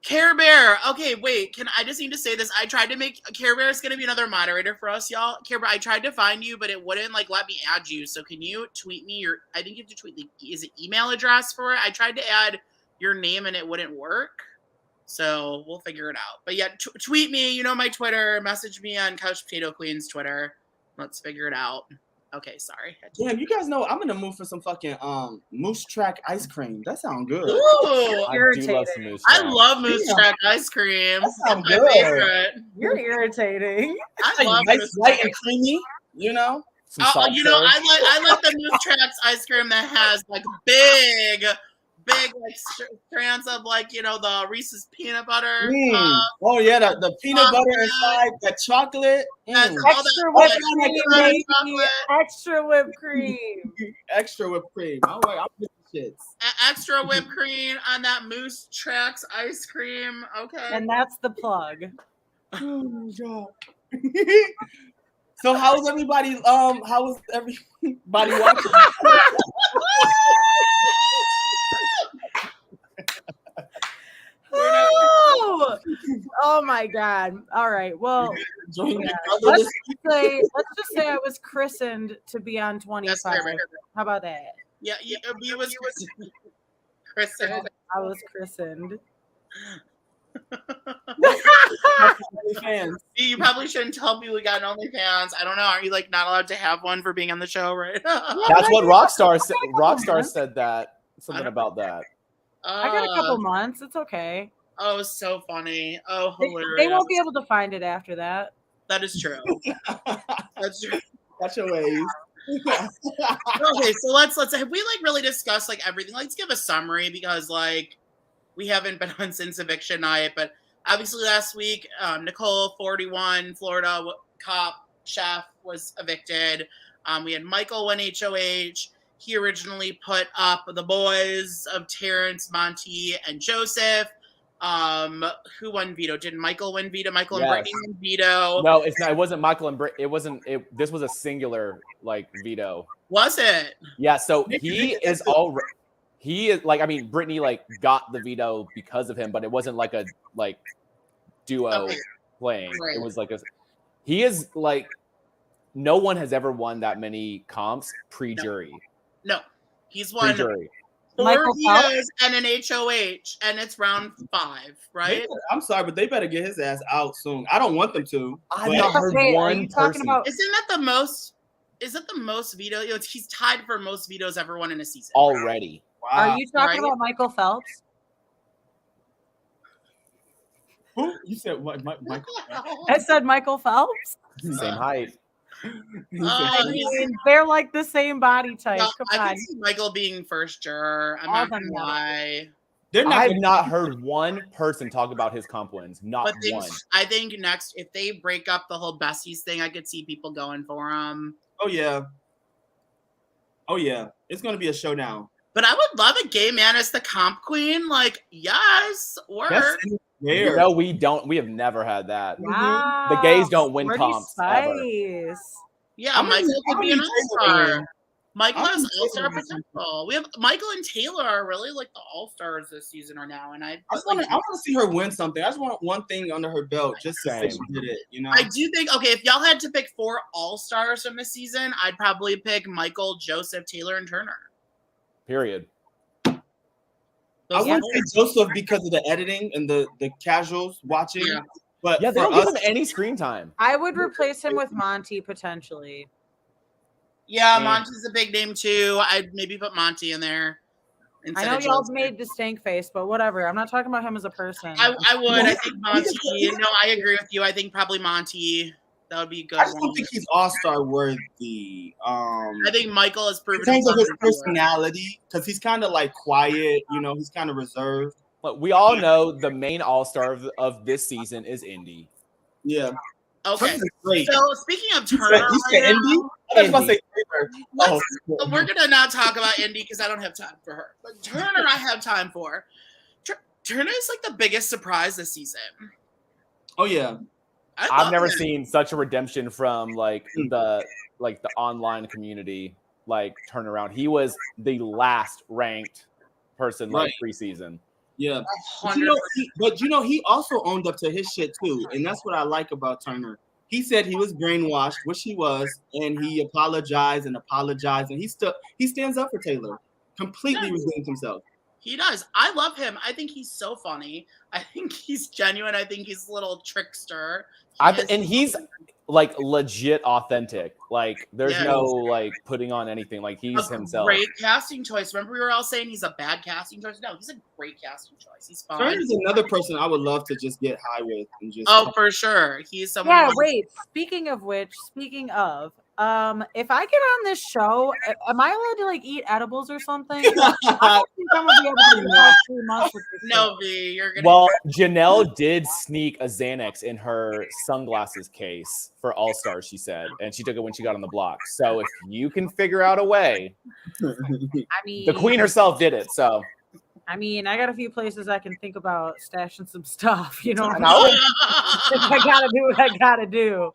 Care Bear. Okay, wait. I just need to say this. I tried to make Care Bear is going to be another moderator for us, y'all. Care Bear, I tried to find you, but it wouldn't let me add you. So can you tweet me your? I think you have to tweet is it email address for it? I tried to add your name and it wouldn't work. So we'll figure it out. But yeah, tweet me. You know my Twitter. Message me on Couch Potato Queens Twitter. Let's figure it out. Okay, sorry. Damn, you guys know I'm in the mood for some fucking Moose Track ice cream. That sounds good. Ooh, I love Moose Track ice cream. That sounds That's good. my favorite. You're irritating. I love nice, Moose light Track. and creamy. You know. I like the Moose Tracks ice cream that has like big strands of the Reese's peanut butter. Oh yeah, the peanut butter inside, the chocolate. Extra whipped cream. Extra whipped cream. All right, I'm with the shits. Extra whipped cream on that Moose Tracks ice cream. Okay. And that's the plug. Oh God. So how was everybody? How was everybody watching? Oh my God. All right. Well, let's just say I was christened to be on 25. How about that? Yeah, he was christened. I was christened. You probably shouldn't tell people we got an OnlyFans. I don't know. Are you not allowed to have one for being on the show, right? That's what Rockstar said. Rockstar said that. Something about that. I got a couple months. It's okay. Oh, so funny. Oh, hilarious. They won't be able to find it after that. That is true. That's true. That's your ways. Okay, so let's have we really discussed everything? Let's give a summary because we haven't been on since eviction night, but Obviously, last week, Nicole, 41, Florida cop chef, was evicted. We had Michael win HOH. He originally put up the boys of Terrence, Monty, and Joseph. Who won veto? Did Michael win veto? Michael and Brittany won veto. No, it's not. It wasn't Michael and Britt. It wasn't. This was a singular like veto. Was it? Yeah. So he is all. He is like. I mean, Brittany like got the veto because of him, but it wasn't like a duo playing. Right. It was like a. He is like. No one has ever won that many comps pre-jury. No, he's won Pre-jury. 4 vetoes and an HOH, and it's round 5, right? I'm sorry, but they better get his ass out soon. I don't want them to. I've not heard one person. Isn't that the most? Is it the most veto? He's tied for most vetoes ever won in a season Already. Wow. Are you talking about Michael Phelps? Who? You said what? Michael? I said Michael Phelps. Same height. I mean, they're like the same body type. No, Come I on. can see Michael being first juror. I'm not gonna lie. I've not heard one person talk about his comp wins. Not one. I think next, if they break up the whole besties thing, I could see people going for him. Oh yeah. It's gonna be a showdown. But I would love a gay man as the comp queen. Like, yes, work. No, we don't. We have never had that. Wow. The gays don't win Pretty comps ever. Yeah, Michael could be an all-star. Michael has all-star potential. We have Michael and Taylor are really like the all-stars this season or now, and I want to see her win something. I just want one thing under her belt, just to say she did it. You know, I do think. Okay, if y'all had to pick 4 all-stars from this season, I'd probably pick Michael, Joseph, Taylor, and Turner. Period. I wouldn't say Joseph because of the editing and the casuals watching. Yeah. But they don't give him any screen time. I would replace him with Monty potentially. Yeah, Monty's a big name too. I'd maybe put Monty in there. I know y'all made the stank face, but whatever. I'm not talking about him as a person. I would. I think Monty. No, I agree with you. I think probably Monty. That would be good. I just don't think he's all-star worthy. I think Michael has proven in terms of his personality, because he's kind of like quiet. You know, he's kind of reserved. But we all know the main all-star of this season is Indy. Yeah. Okay. So speaking of Turner, you said Indy? I was about to say we're gonna not talk about Indy because I don't have time for her. But Turner, I have time for. Turner is like the biggest surprise this season. Oh yeah. I've never seen such a redemption from like the online community turn around. He was the last ranked person preseason. Yeah. But he also owned up to his shit too, and that's what I like about Turner. He said he was brainwashed, which he was, and he apologized, and he stands up for Taylor. Completely redeemed himself. He does. I love him. I think he's so funny. I think he's genuine. I think he's a little trickster. He's like legit authentic. Like there's no putting on anything. Like he's himself. Great casting choice. Remember we were all saying he's a bad casting choice? No, he's a great casting choice. He's fine. Turner's another person I would love to just get high with and just. Oh, for sure. He's someone. Yeah. Wait. Speaking of, if I get on this show, am I allowed to eat edibles or something? I don't think I'm gonna be able to do 3 months with this. No, V, you're gonna. Well, Janelle did sneak a Xanax in her sunglasses case for All Stars, she said, and she took it when she got on the block. So if you can figure out a way, I mean, the queen herself did it. So. I mean, I got a few places I can think about stashing some stuff. You know, I know. I gotta do what I gotta do.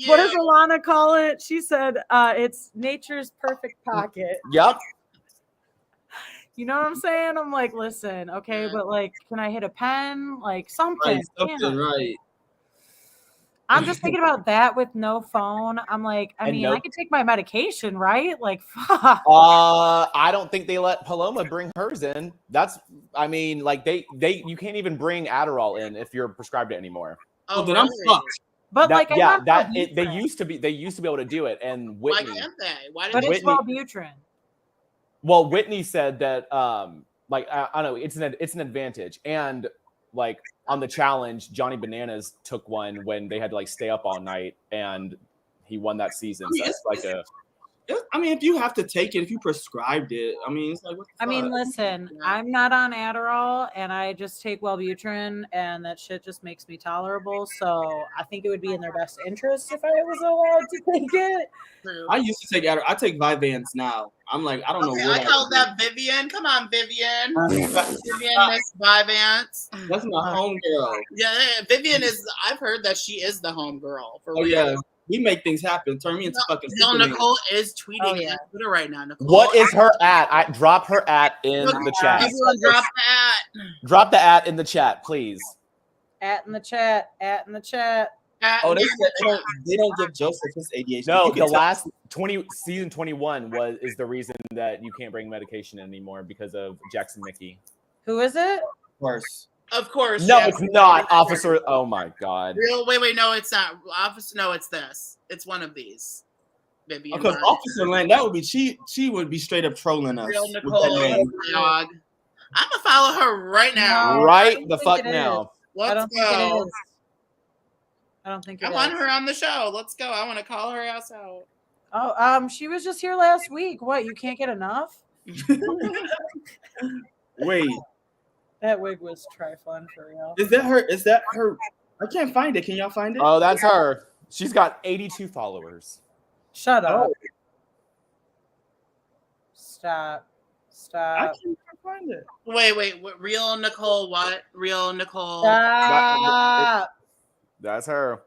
What does Alana call it? She said, "It's nature's perfect pocket." Yep. You know what I'm saying? I'm like, listen, okay, but can I hit a pen? Something. Right. I'm just thinking about that with no phone. I'm like, I could take my medication, right? Fuck. I don't think they let Paloma bring hers in. You can't even bring Adderall in if you're prescribed it anymore. Oh, then I'm fucked. But they used to be able to do it, and Whitney. Why can't they? But it's Wellbutrin. Well, Whitney said that I don't know, it's an advantage, and on the challenge, Johnny Bananas took one when they had to stay up all night, and he won that season. So I mean, if you have to take it, if you prescribed it, I mean, it's like, what the I mean, fuck? listen, Yeah. I'm not on Adderall, and I just take Wellbutrin, and that shit just makes me tolerable. So I think it would be in their best interest if I was allowed to take it. True. I used to take Adderall. I take Vyvanse now. I'm like, I don't know Okay, what I called that Vivian. Come on, Vivian. Vivian Miss Vyvanse. That's my homegirl. Yeah, Vivian is. I've heard that she is the homegirl. For Oh real. yeah, we make things happen. Turn me into fucking. No, Superman. Nicole is tweeting Oh, yeah. on Twitter right now. Nicole, What is her at? I drop her at in the chat. Everyone drop that. Drop the at in the chat, please. At in the chat. At in the chat. Oh, they don't give Joseph his ADHD. No, You can the tell- last season 21 is the reason that you can't bring medication anymore because of Jackson Mickey. Who is it? Worse. Of course. No, yes. it's not, Officer. Oh my God. Real. Wait. No, it's not. Officer. No, it's this. It's one of these. Vivian. Because Officer Land, that would be she would be straight up trolling us. Real with that Nicole. name. Dog. I'm gonna follow her right now. No, I Right don't the think fuck it is. now. I Let's don't think it go. is. I don't think it I is. want her on the show. Let's go. I want to call her ass out. Oh, she was just here last week. What? You can't get enough? Wait, That wig was trifling for real. is that her? Is that her? I can't find it. Can y'all find it? Oh, that's her. She's got 82 followers. Shut up. Oh, Stop. I Stop. can't find it. Wait. What, real Nicole? What? Real Nicole? Stop. That's her.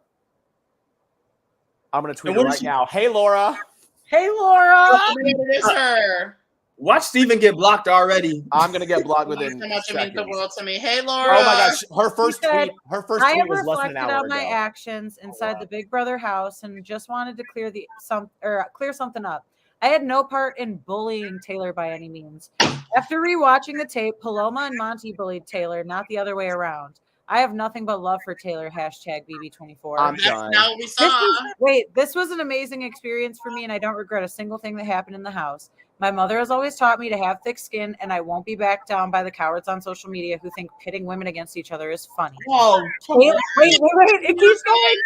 I'm gonna tweet And her what right is she- now. Hey, Laura. Hey, Laura. It is her. Watch Steven get blocked already. I'm gonna get blocked Thank you within so much. It means the seconds. world to me. Hey, Laura. Oh my gosh, her first She said, tweet. Her first I tweet have was less than an reflected hour on my ago. actions inside wow. the Big Brother house and just wanted to clear something up. I had no part in bullying Taylor by any means. After rewatching the tape, Paloma and Monty bullied Taylor, not the other way around. I have nothing but love for Taylor. #BB24. I'm That's done. not what we saw. This was an amazing experience for me, and I don't regret a single thing that happened in the house. My mother has always taught me to have thick skin, and I won't be backed down by the cowards on social media who think pitting women against each other is funny. Oh, Wait, it keeps going.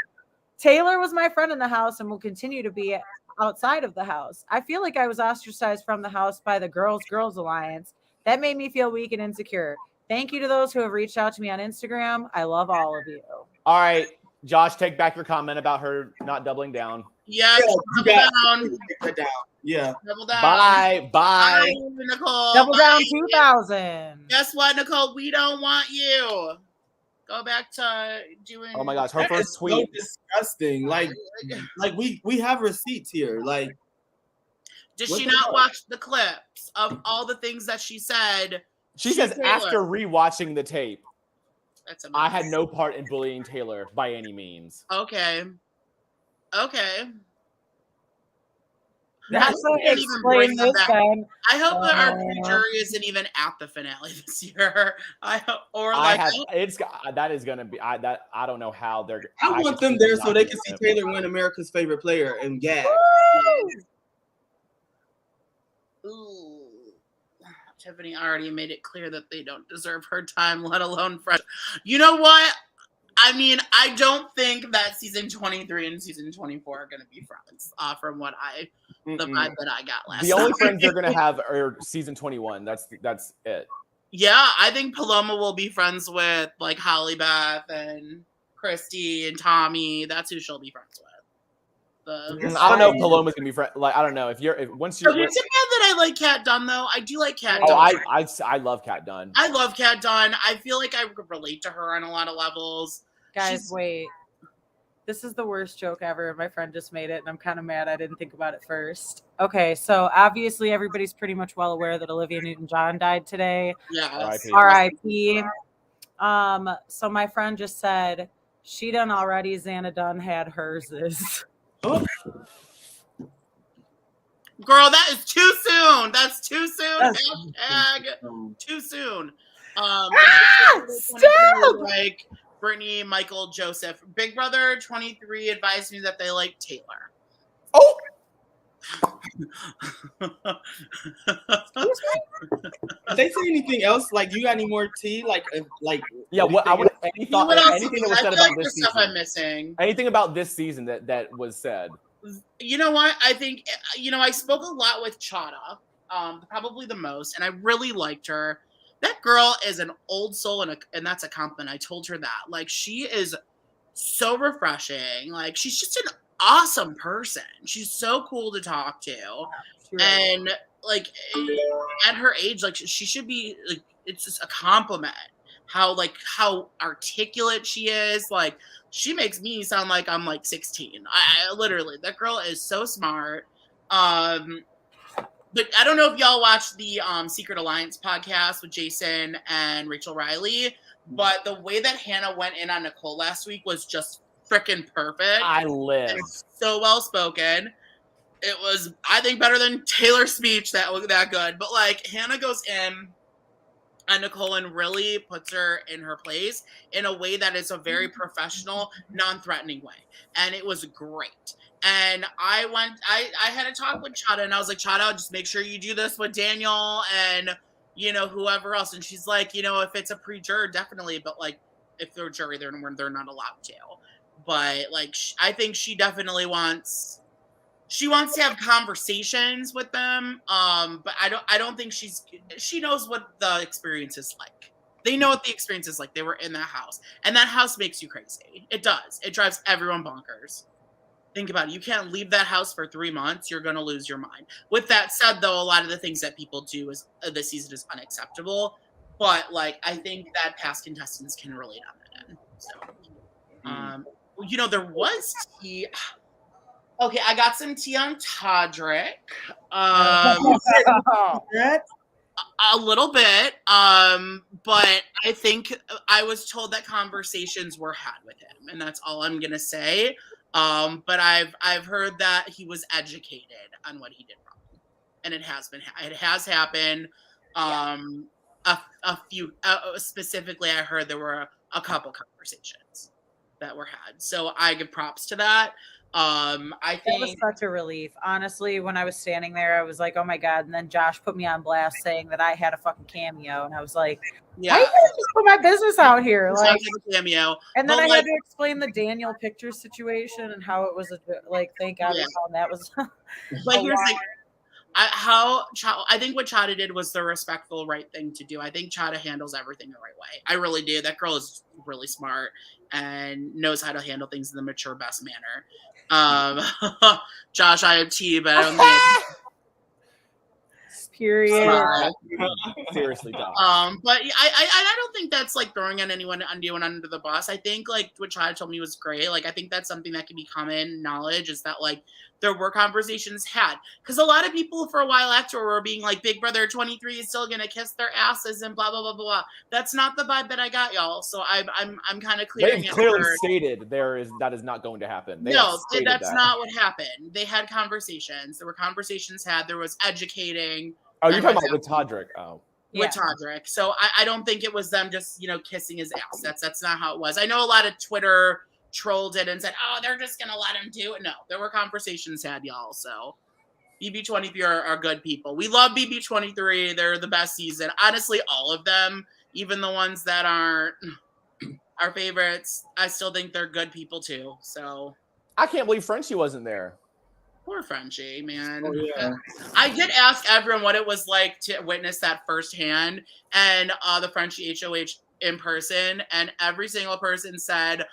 Taylor was my friend in the house and will continue to be outside of the house. I feel like I was ostracized from the house by the Girls Alliance. That made me feel weak and insecure. Thank you to those who have reached out to me on Instagram. I love all of you. All right, Josh, take back your comment about her not doubling down. Yes, you double got- down. Put that down. Yeah. Double down. Bye. Bye, Nicole. Double down Bye. 2000. Guess what, Nicole? We don't want you. Go back to doing. Oh my gosh, her That first is so tweet. disgusting. Like we have receipts here. Like, Did what she the not hell? watch the clips of all the things that she said? She says Taylor. after rewatching the tape, That's a I had mess. no part in bullying Taylor by any means. Okay. That's so can't even bring explain them this back. then. I hope that our jury isn't even at the finale this year. I hope, or like, That is gonna be. I don't know how they're. I want them there so they can see Taylor win America's favorite player and gag. ooh. Tiffany already made it clear that they don't deserve her time, let alone fresh. You know what? I mean, I don't think that season 23 and season 24 are going to be friends. From what the vibe that I got last. The only night. friends they're gonna have are season 21. That's it. Yeah, I think Paloma will be friends with like Holly Beth and Christy and Tommy. That's who she'll be friends with. I don't know if Paloma's gonna be friend. Like I don't know if once you're. Is it bad that I like Kat Dunn though? I do like Kat Oh, Dunn. I love Kat Dunn. I love Kat Dunn. I feel like I could relate to her on a lot of levels. Guys, wait. This is the worst joke ever. My friend just made it, and I'm kind of mad I didn't think about it first. Okay, so obviously everybody's pretty much well aware that Olivia Newton-John died today. Yeah. R.I.P. So my friend just said, she done already, Xana Dunn had hers. Girl, that is too soon. That's too soon. Hashtag too soon. Stop! Like Brittany, Michael, Joseph. Big Brother 23 advised me that they like Taylor. Oh. Did they say anything else? Like, you got any more tea? Yeah. What I would anything What else? that was I said feel about like this there's stuff season. I'm missing. Anything about this season that was said. You know what? I think, I spoke a lot with Chada, probably the most, and I really liked her. That girl is an old soul, and that's a compliment. I told her that. Like, she is so refreshing. Like, she's just an awesome person. She's so cool to talk to. And, like, at her age, like, she should be, like, it's just a compliment how articulate she is. Like, she makes me sound like I'm like 16. I literally, that girl is so smart. But I don't know if y'all watched the Secret Alliance podcast with Jason and Rachel Riley, but the way that Hannah went in on Nicole last week was just freaking perfect. I live. So well spoken. It was, I think, better than Taylor's speech that was that good. But like, Hannah goes in and Nicole and really puts her in her place in a way that is a very professional, non-threatening way. And it was great. And I had a talk with Chada, and I was like, Chada, just make sure you do this with Daniel and, whoever else. And she's like, if it's a pre-juror, definitely. But like, if they're a jury, they're not allowed to. But like, I think she definitely wants to have conversations with them. But I don't think she knows what the experience is like. They know what the experience is like. They were in that house, and that house makes you crazy. It does. It drives everyone bonkers. Think about it. You can't leave that house for 3 months. You're going to lose your mind. With that said, though, a lot of the things that people do this season is unacceptable. But like, I think that past contestants can relate on that end. So, there was tea. Okay, I got some tea on Todrick. A little bit. But I think I was told that conversations were had with him, and that's all I'm gonna say. But I've heard that he was educated on what he did wrong, and it has happened. A few specifically, I heard there were a couple conversations that were had, so I give props to that. I think that was such a relief. Honestly, when I was standing there, I was like, oh my God. And then Josh put me on blast saying that I had a fucking cameo. And I was like, yeah, why you guys just put my business out here? Like a cameo. And then I had to explain the Daniel picture situation and how it was thank God that was. But here's like, I think what Chada did was the respectful right thing to do. I think Chada handles everything the right way. I really do. That girl is really smart and knows how to handle things in the mature best manner. Josh, I have tea, but I don't think. Period. Seriously, Josh. But I don't think that's like throwing anyone under the bus. I think like what Chada told me was great. Like, I think that's something that can be common knowledge, is that like there were conversations had, because a lot of people for a while after were being like, Big Brother 23 is still gonna kiss their asses and blah blah blah blah. That's not the vibe that I got, y'all. So I'm kind of clearing. They've clearly stated that is not going to happen. No, that's not what happened. They had conversations. There were conversations had. There was educating. Oh, you're talking about with Todrick. Oh. With Todrick. So I don't think it was them just, kissing his ass. That's not how it was. I know a lot of Twitter trolled it and said, oh, they're just going to let him do it. No, there were conversations had, y'all. So BB23 are good people. We love BB23. They're the best season. Honestly, all of them, even the ones that aren't our favorites, I still think they're good people too. So I can't believe Frenchie wasn't there. Poor Frenchie, man. Oh, yeah. I did ask everyone what it was like to witness that firsthand, and the Frenchie HOH in person, and every single person said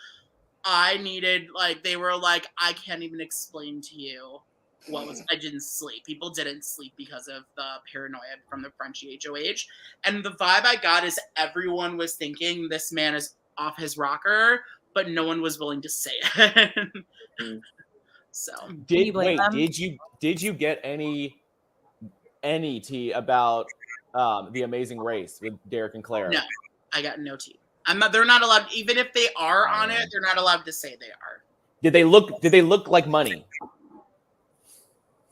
they were like, I can't even explain to you I didn't sleep. People didn't sleep because of the paranoia from the Frenchie HOH. And the vibe I got is everyone was thinking this man is off his rocker, but no one was willing to say it. So did you get any tea about the Amazing Race with Derek and Claire? No, I got no tea. They're not allowed, even if they are on it, they're not allowed to say they are. Did they look like money?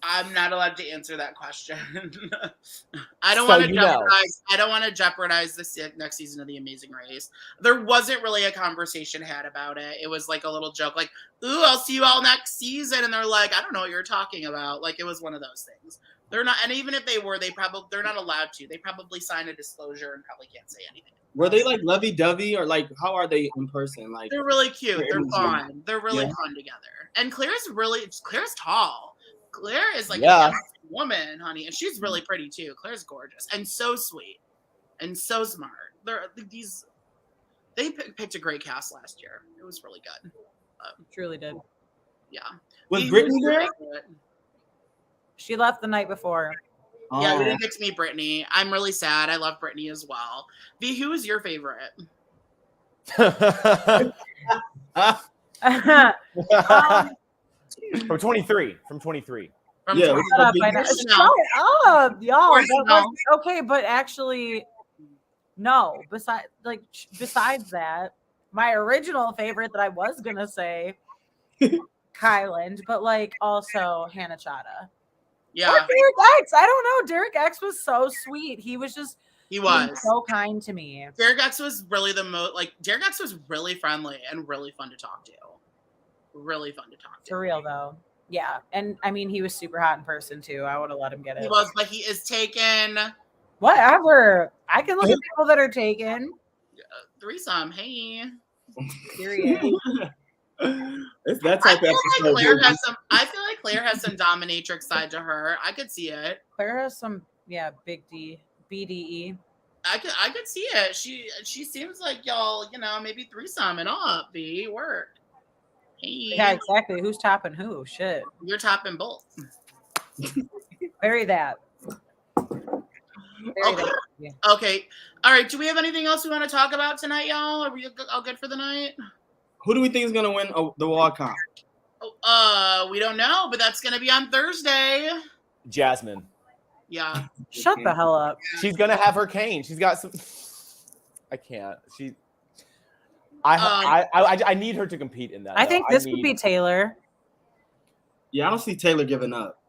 I'm not allowed to answer that question. I don't want to jeopardize this next season of The Amazing Race. There wasn't really a conversation had about it. It was like a little joke, like, ooh, I'll see you all next season. And they're like, I don't know what you're talking about. Like, it was one of those things. They're not, and even if they were, they're not allowed to. They probably sign a disclosure and probably can't say anything. Were they like lovey-dovey or like how are they in person? Like they're really cute. They're fun. They're really Yeah. fun together. And Claire's tall. Claire is like Yeah. a woman, honey, and she's really pretty too. Claire's gorgeous and so sweet and so smart. They picked a great cast last year. It was really good. Truly did. Yeah. Was Brittany there? She left the night before. Yeah, we Oh. didn't get to meet Brittany. I'm really sad. I love Brittany as well. V, who is your favorite? From 23. From 23. From Yeah, 20. we- Shut up, I know. Shut up, y'all. course you know. Okay, but actually, no. Besides that, my original favorite that I was gonna say, Kyland, but like also Hannah Chata. Yeah, Or Derek X. I don't know. Derek X was so sweet. He was so kind to me. Derek X was really Derek X was really friendly and really fun to talk to. Really fun to talk to. For real though. Yeah. And I mean he was super hot in person too. I would have let him get it. He was, but he is taken. Whatever. I can look at people that are taken. Threesome. Hey. Period. It's that I type of feel episode. like Claire has some dominatrix side to her. I could see it. Claire has some big D BDE. I could see it. She seems like y'all, maybe threesome and up. B work. Hey. Yeah, exactly. Who's topping who? Shit. You're topping both. Bury that. Okay. Yeah. Okay. All right. Do we have anything else we want to talk about tonight, y'all? Are we all good for the night? Who do we think is gonna win the wall comp? We don't know, but that's gonna be on Thursday. Jasmine. Yeah. Shut the hell up. She's gonna have her cane. She's got some. I can't. I need her to compete in that. I think this would be Taylor. Yeah, I don't see Taylor giving up.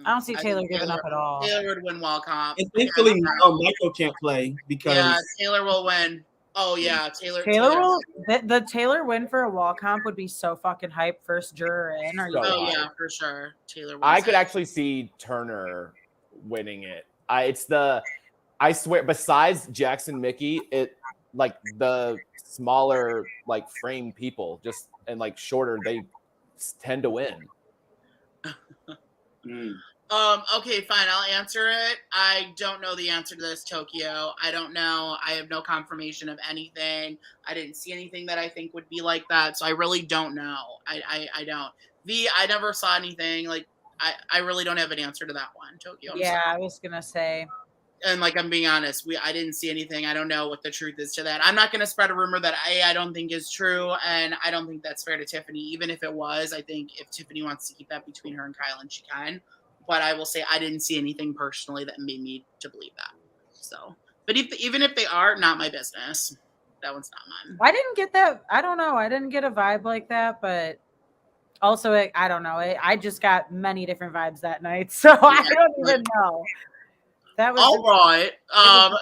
I don't see Taylor think giving up at all. Taylor would win wall comp. And thankfully, Michael can't play because Yeah, Taylor will win. Oh yeah, Taylor will. The Taylor win for a wall comp would be so fucking hype. First juror in. Are you? So- Oh yeah, for sure. Taylor. I wins could it. actually see Turner winning it. I swear, besides Jackson Mickey, it like the smaller like frame people just and like shorter, they tend to win. Okay, fine. I'll answer it. I don't know the answer to this, Tokyo. I don't know. I have no confirmation of anything. I didn't see anything that I think would be like that, so I really don't know. I don't. I never saw anything. Like, I really don't have an answer to that one, Tokyo. I'm sorry. I was gonna say. And like I'm being honest, I didn't see anything. I don't know what the truth is to that. I'm not going to spread a rumor that I don't think is true, and I don't think that's fair to Tiffany. Even if it was, I think if Tiffany wants to keep that between her and Kylan, she can. But I will say I didn't see anything personally that made me to believe that. So, but even if they are, not my business. That one's not mine. I didn't get that. I don't know. I didn't get a vibe like that, but also I don't know. I just got many different vibes that night, so I don't even know. That was All right.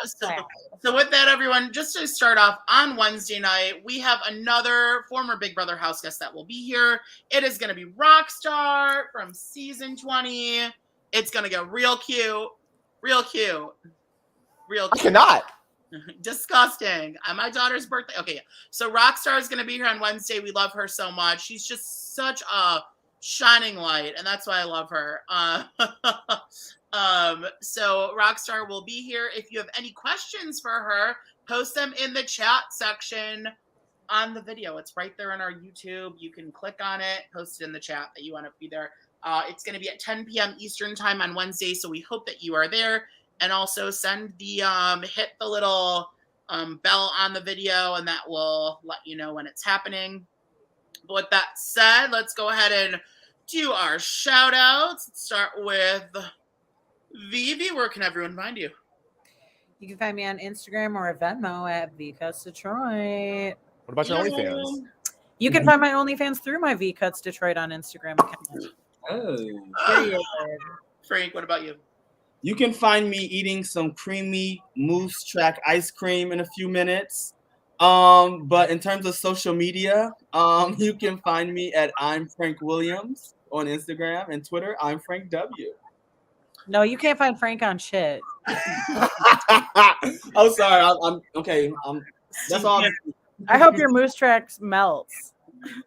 sad. So with that, everyone, just to start off, on Wednesday night, we have another former Big Brother house guest that will be here. It is going to be Rockstar from season 20. It's going to get real cute. Real cute. Real I cute. cannot. Disgusting. On my daughter's birthday. Okay, so Rockstar is going to be here on Wednesday. We love her so much. She's just such a shining light, and that's why I love her. So Rockstar will be here. If you have any questions for her, post them in the chat section on the video. It's right there on our YouTube. You can click on it, post it in the chat that you want to be there. It's going to be at 10 p.m. Eastern time on Wednesday, so we hope that you are there. And also send the hit the little bell on the video, and that will let you know when it's happening. But with that said, let's go ahead and do our shout outs. Let's start with Vivi. Where can everyone find you? You can find me on Instagram or Venmo at vcutsdetroit. What about your OnlyFans? You can find my OnlyFans through my vcutsdetroit on Instagram account. Oh. Frank, what about you? You can find me eating some creamy Moose Track ice cream in a few minutes. But in terms of social media, you can find me at I'm Frank Williams on Instagram and Twitter. I'm Frank W. No, you can't find Frank on shit. I'm sorry. I'm okay. That's all. I hope your moose tracks melts.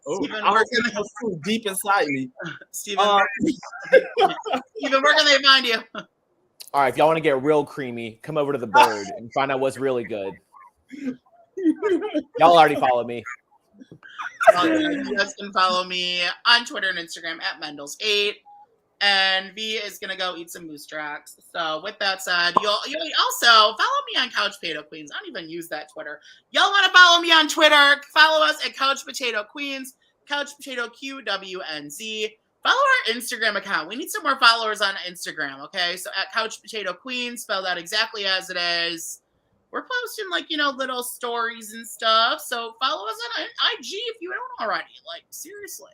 Steven, I where hope can it goes too deep inside me. Steven, Steven, where can they find you? All right, if y'all want to get real creamy, come over to the Bird and find out what's really good. Y'all already follow me. You guys can follow me on Twitter and Instagram at Mendels8. And V is gonna go eat some moose tracks. So with that said, you'll also follow me on Couch Potato Queens. I don't even use that Twitter. Y'all want to follow me on Twitter? Follow us at Couch Potato Queens, Couch Potato QWNZ. Follow our Instagram account. We need some more followers on Instagram. Okay, so at Couch Potato Queens, spelled out exactly as it is. We're posting little stories and stuff. So follow us on IG if you don't already. Seriously.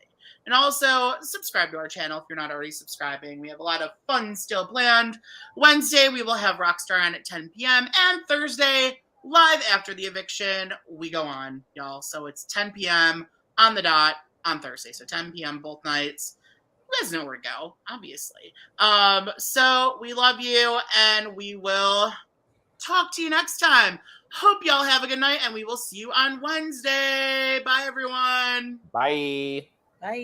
And also subscribe to our channel if you're not already subscribing. We have a lot of fun still planned. Wednesday, we will have Rockstar on at 10 p.m. And Thursday, live after the eviction, we go on, y'all. So it's 10 p.m. on the dot on Thursday. So 10 p.m. both nights. You guys know where to go, obviously. So we love you, and we will talk to you next time. Hope y'all have a good night, and we will see you on Wednesday. Bye, everyone. Bye. Bye.